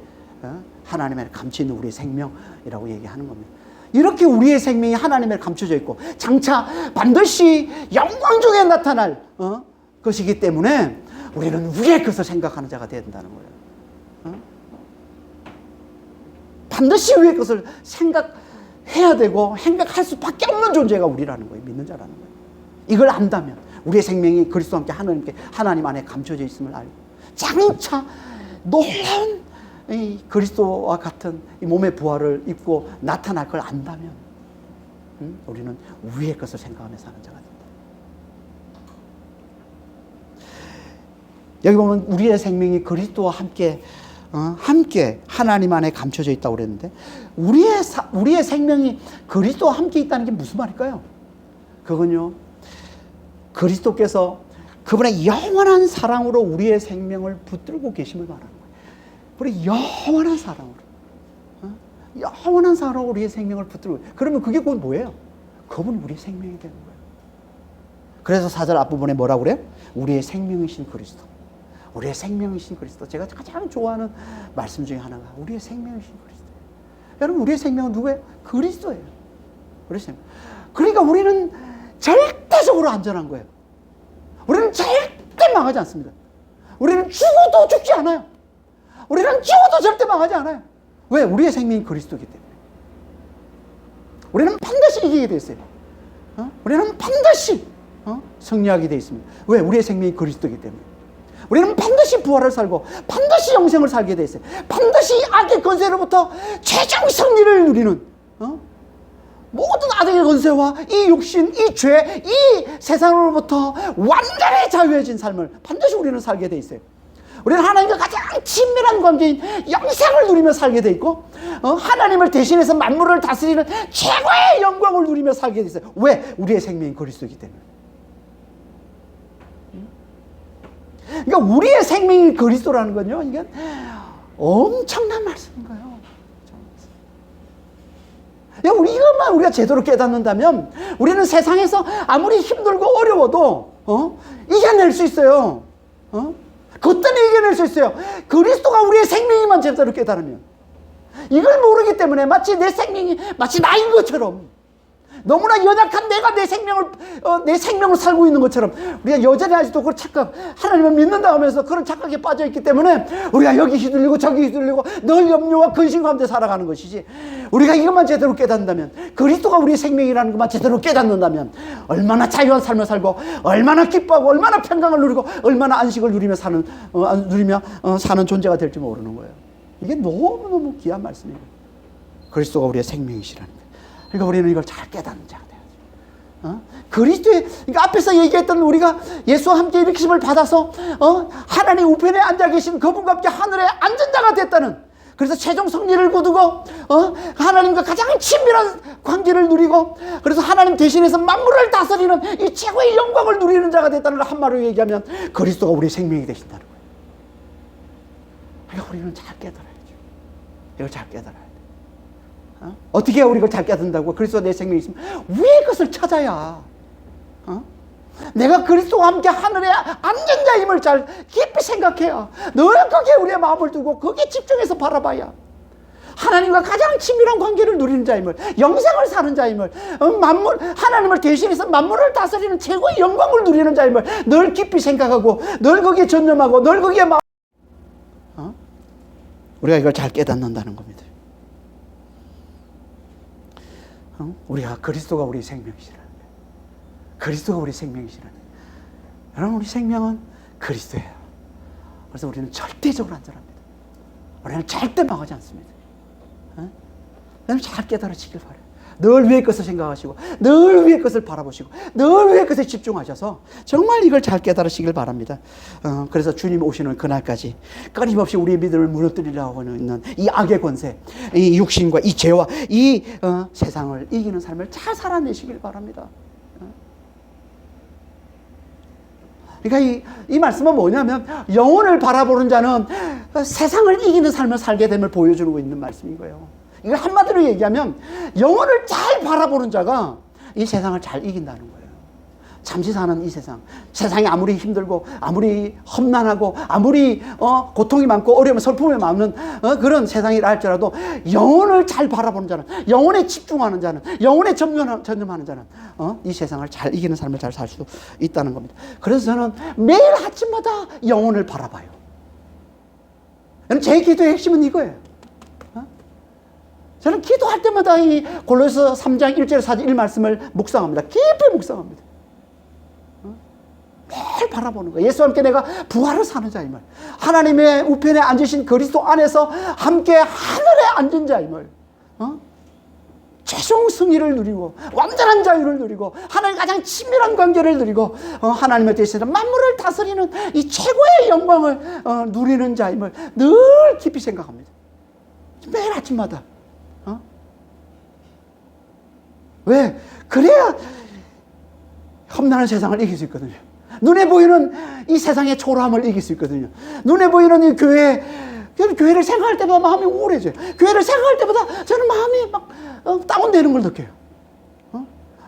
하나님의 감춰 있는 우리의 생명이라고 얘기하는 겁니다. 이렇게 우리의 생명이 하나님의 감춰져 있고 장차 반드시 영광 중에 나타날 것이기 때문에 우리는 위의 것을 생각하는 자가 되어야 된다는 거예요. 반드시 위의 것을 생각해야 되고 생각할 수밖에 없는 존재가 우리라는 거예요. 믿는 자라는 거예요. 이걸 안다면 우리의 생명이 그리스도와 함께 하나님 안에 감춰져 있음을 알고 장차 놀라운 이 그리스도와 같은 이 몸의 부활을 입고 나타날 걸 안다면 우리는 위의 것을 생각하며 사는 자가 된다. 여기 보면 우리의 생명이 그리스도와 함께 하나님 안에 감춰져 있다고 그랬는데 우리의 생명이 그리스도와 함께 있다는 게 무슨 말일까요? 그건요, 그리스도께서 그분의 영원한 사랑으로 우리의 생명을 붙들고 계심을 말하는 거예요. 우리 영원한 사랑으로, 영원한 사랑으로 우리의 생명을 붙들고. 그러면 그게 곧 뭐예요? 그분이 우리의 생명이 되는 거예요. 그래서 4절 앞부분에 뭐라고 그래요? 우리의 생명이신 그리스도. 우리의 생명이신 그리스도. 제가 가장 좋아하는 말씀 중에 하나가 우리의 생명이신 그리스도. 여러분, 우리의 생명은 누구예요? 그리스도예요. 우리의 생명. 그러니까 우리는 절대적으로 안전한 거예요. 우리는 절대 망하지 않습니다. 우리는 죽어도 죽지 않아요. 우리는 죽어도 절대 망하지 않아요. 왜? 우리의 생명이 그리스도이기 때문에. 우리는 반드시 이기게 되어 있어요. 우리는 반드시 승리하게 되어 있습니다. 왜? 우리의 생명이 그리스도이기 때문에. 우리는 반드시 부활을 살고 반드시 영생을 살게 돼 있어요. 반드시 악의 권세로부터 최종 승리를 누리는 모든 악의 권세와 이 육신, 이 죄, 이 세상으로부터 완전히 자유해진 삶을 반드시 우리는 살게 돼 있어요. 우리는 하나님과 가장 친밀한 관계인 영생을 누리며 살게 돼 있고 하나님을 대신해서 만물을 다스리는 최고의 영광을 누리며 살게 돼 있어요. 왜? 우리의 생명이 그리스도이기 때문에. 그러니까 우리의 생명이 그리스도라는 건요, 이게 엄청난 말씀인 거예요. 이것만 우리가 제대로 깨닫는다면 우리는 세상에서 아무리 힘들고 어려워도 이겨낼 수 있어요. 그때는 이겨낼 수 있어요. 그리스도가 우리의 생명이만 제대로 깨달으면. 이걸 모르기 때문에 마치 내 생명이 마치 나인 것처럼, 너무나 연약한 내가 내 생명을 살고 있는 것처럼 우리가 여전히 아직도 그 착각, 하나님을 믿는다 하면서 그런 착각에 빠져있기 때문에 우리가 여기 휘둘리고 저기 휘둘리고 늘 염려와 근심 가운데 살아가는 것이지, 우리가 이것만 제대로 깨닫는다면, 그리스도가 우리의 생명이라는 것만 제대로 깨닫는다면 얼마나 자유한 삶을 살고 얼마나 기뻐하고 얼마나 평강을 누리고 얼마나 안식을 누리며 사는 존재가 될지 모르는 거예요. 이게 너무너무 귀한 말씀이에요. 그리스도가 우리의 생명이시라는 거예요. 그러니까 우리는 이걸 잘 깨닫는 자가 돼야죠. 그리스도의, 그러니까 앞에서 얘기했던 우리가 예수와 함께 일으키심을 받아서 하나님 우편에 앉아 계신 그분과 함께 하늘에 앉은 자가 됐다는, 그래서 최종 승리를 거두고 하나님과 가장 친밀한 관계를 누리고, 그래서 하나님 대신해서 만물을 다스리는 이 최고의 영광을 누리는 자가 됐다는 걸 한마디로 얘기하면 그리스도가 우리의 생명이 되신다는 거예요. 그러니까 우리는 잘 깨달아야죠. 이걸 잘 깨달아야 돼. 어떻게 해야 우리가 잘 깨닫는다고? 그리스도가 내 생명이 있으면 위의 것을 찾아야, 내가 그리스도와 함께 하늘에 앉은 자임을 잘 깊이 생각해야, 늘 거기에 우리의 마음을 두고 거기에 집중해서 바라봐야 하나님과 가장 친밀한 관계를 누리는 자임을, 영생을 사는 자임을, 하나님을 대신해서 만물을 다스리는 최고의 영광을 누리는 자임을 늘 깊이 생각하고 늘 거기에 전념하고 늘 거기에 우리가 이걸 잘 깨닫는다는 겁니다. 우리가 그리스도가 우리 생명이시라는 거예요. 그리스도가 우리 생명이시라는 거예요. 여러분, 우리 생명은 그리스도예요. 그래서 우리는 절대적으로 안전합니다. 우리는 절대 망하지 않습니다. 여러분, 잘 깨달으시길 바라요. 늘 위의 것을 생각하시고 늘 위의 것을 바라보시고 늘 위의 것에 집중하셔서 정말 이걸 잘 깨달으시길 바랍니다. 그래서 주님 오시는 그날까지 끊임없이 우리의 믿음을 무너뜨리려고 있는 이 악의 권세, 이 육신과 이 죄와 이 세상을 이기는 삶을 잘 살아내시길 바랍니다. 그러니까 이 말씀은 뭐냐면, 영혼을 바라보는 자는 세상을 이기는 삶을 살게 됨을 보여주고 있는 말씀인 거예요. 이걸 한마디로 얘기하면 영혼을 잘 바라보는 자가 이 세상을 잘 이긴다는 거예요. 잠시 사는 이 세상이 아무리 힘들고 아무리 험난하고 아무리 고통이 많고 어려움에 슬픔이 많은 그런 세상이라 할지라도 영혼을 잘 바라보는 자는, 영혼에 집중하는 자는, 영혼에 전념하는 자는 이 세상을 잘 이기는 삶을 잘 살 수 있다는 겁니다. 그래서 저는 매일 아침마다 영혼을 바라봐요. 제 기도의 핵심은 이거예요. 저는 기도할 때마다 이 골로새 3장 1절 4절 1 말씀을 묵상합니다. 깊이 묵상합니다. 매일 바라보는 거예요. 예수와 함께 내가 부활을 사는 자임을, 하나님의 우편에 앉으신 그리스도 안에서 함께 하늘에 앉은 자임을, 최종 승리를 누리고 완전한 자유를 누리고 하나님 가장 친밀한 관계를 누리고 하나님의 대신에 만물을 다스리는 이 최고의 영광을 누리는 자임을 늘 깊이 생각합니다. 매일 아침마다. 왜? 그래야 험난한 세상을 이길 수 있거든요. 눈에 보이는 이 세상의 초라함을 이길 수 있거든요. 눈에 보이는 이 교회를 생각할 때마다 마음이 우울해져요. 교회를 생각할 때마다 저는 마음이 막 다운되는 걸 느껴요.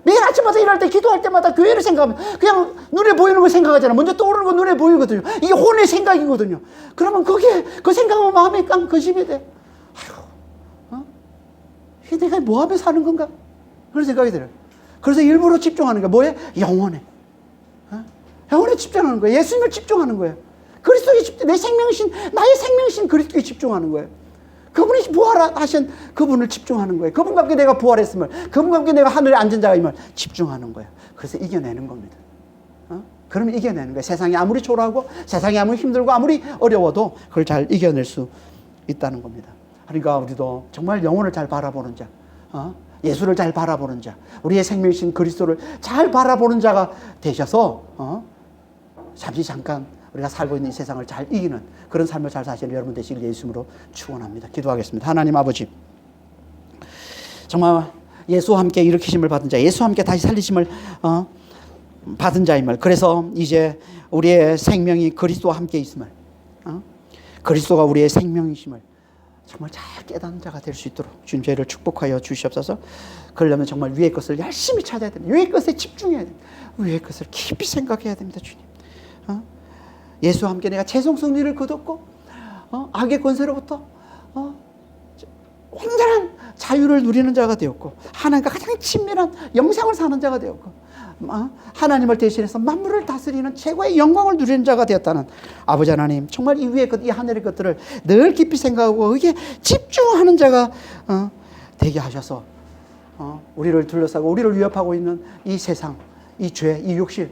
매일 아침마다 일할 때, 기도할 때마다 교회를 생각하면 그냥 눈에 보이는 걸 생각하잖아요. 먼저 떠오르는 건 눈에 보이거든요. 이게 혼의 생각이거든요. 그러면 거기에 그 생각하면 마음이 깡 근심이 돼. 아이고, 이게 내가 뭐 하며 사는 건가? 그런 생각이 들어요. 그래서 일부러 집중하는 거예요. 뭐에? 영혼에. 영혼에 집중하는 거예요. 예수님을 집중하는 거예요. 그리스도에 집중, 나의 생명이신 그리스도에 집중하는 거예요. 그분이 부활하신 그분을 집중하는 거예요. 그분과 함께 내가 부활했음을, 그분과 함께 내가 하늘에 앉은 자임을 집중하는 거예요. 그래서 이겨내는 겁니다. 그러면 이겨내는 거예요. 세상이 아무리 초라하고 세상이 아무리 힘들고 아무리 어려워도 그걸 잘 이겨낼 수 있다는 겁니다. 그러니까 우리도 정말 영혼을 잘 바라보는 자, 예수를 잘 바라보는 자, 우리의 생명이신 그리스도를 잘 바라보는 자가 되셔서 잠깐 우리가 살고 있는 이 세상을 잘 이기는 그런 삶을 잘 사시는 여러분 되시길 예수님으로 축원합니다. 기도하겠습니다. 하나님 아버지, 정말 예수와 함께 일으키심을 받은 자, 예수와 함께 다시 살리심을 받은 자임을, 그래서 이제 우리의 생명이 그리스도와 함께 있음을, 그리스도가 우리의 생명이심을 정말 잘 깨닫는 자가 될 수 있도록 주님 저희를 축복하여 주시옵소서. 그러려면 정말 위의 것을 열심히 찾아야 됩니다. 위의 것에 집중해야 됩니다. 위의 것을 깊이 생각해야 됩니다. 주님, 예수와 함께 내가 최종 승리를 거뒀고 악의 권세로부터 온전한 자유를 누리는 자가 되었고, 하나님과 가장 친밀한 영생을 사는 자가 되었고, 하나님을 대신해서 만물을 다스리는 최고의 영광을 누리는 자가 되었다는 아버지 하나님, 정말 이 위의 것, 이 하늘의 것들을 늘 깊이 생각하고 이게 집중하는 자가 되게 하셔서 우리를 둘러싸고 우리를 위협하고 있는 이 세상, 이 죄, 이 욕심,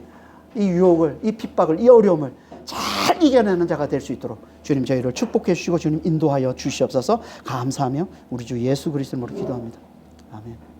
이 유혹을, 이 핍박을, 이 어려움을 잘 이겨내는 자가 될 수 있도록 주님 저희를 축복해 주시고 주님 인도하여 주시옵소서. 감사하며 우리 주 예수 그리스도로 기도합니다. 아멘.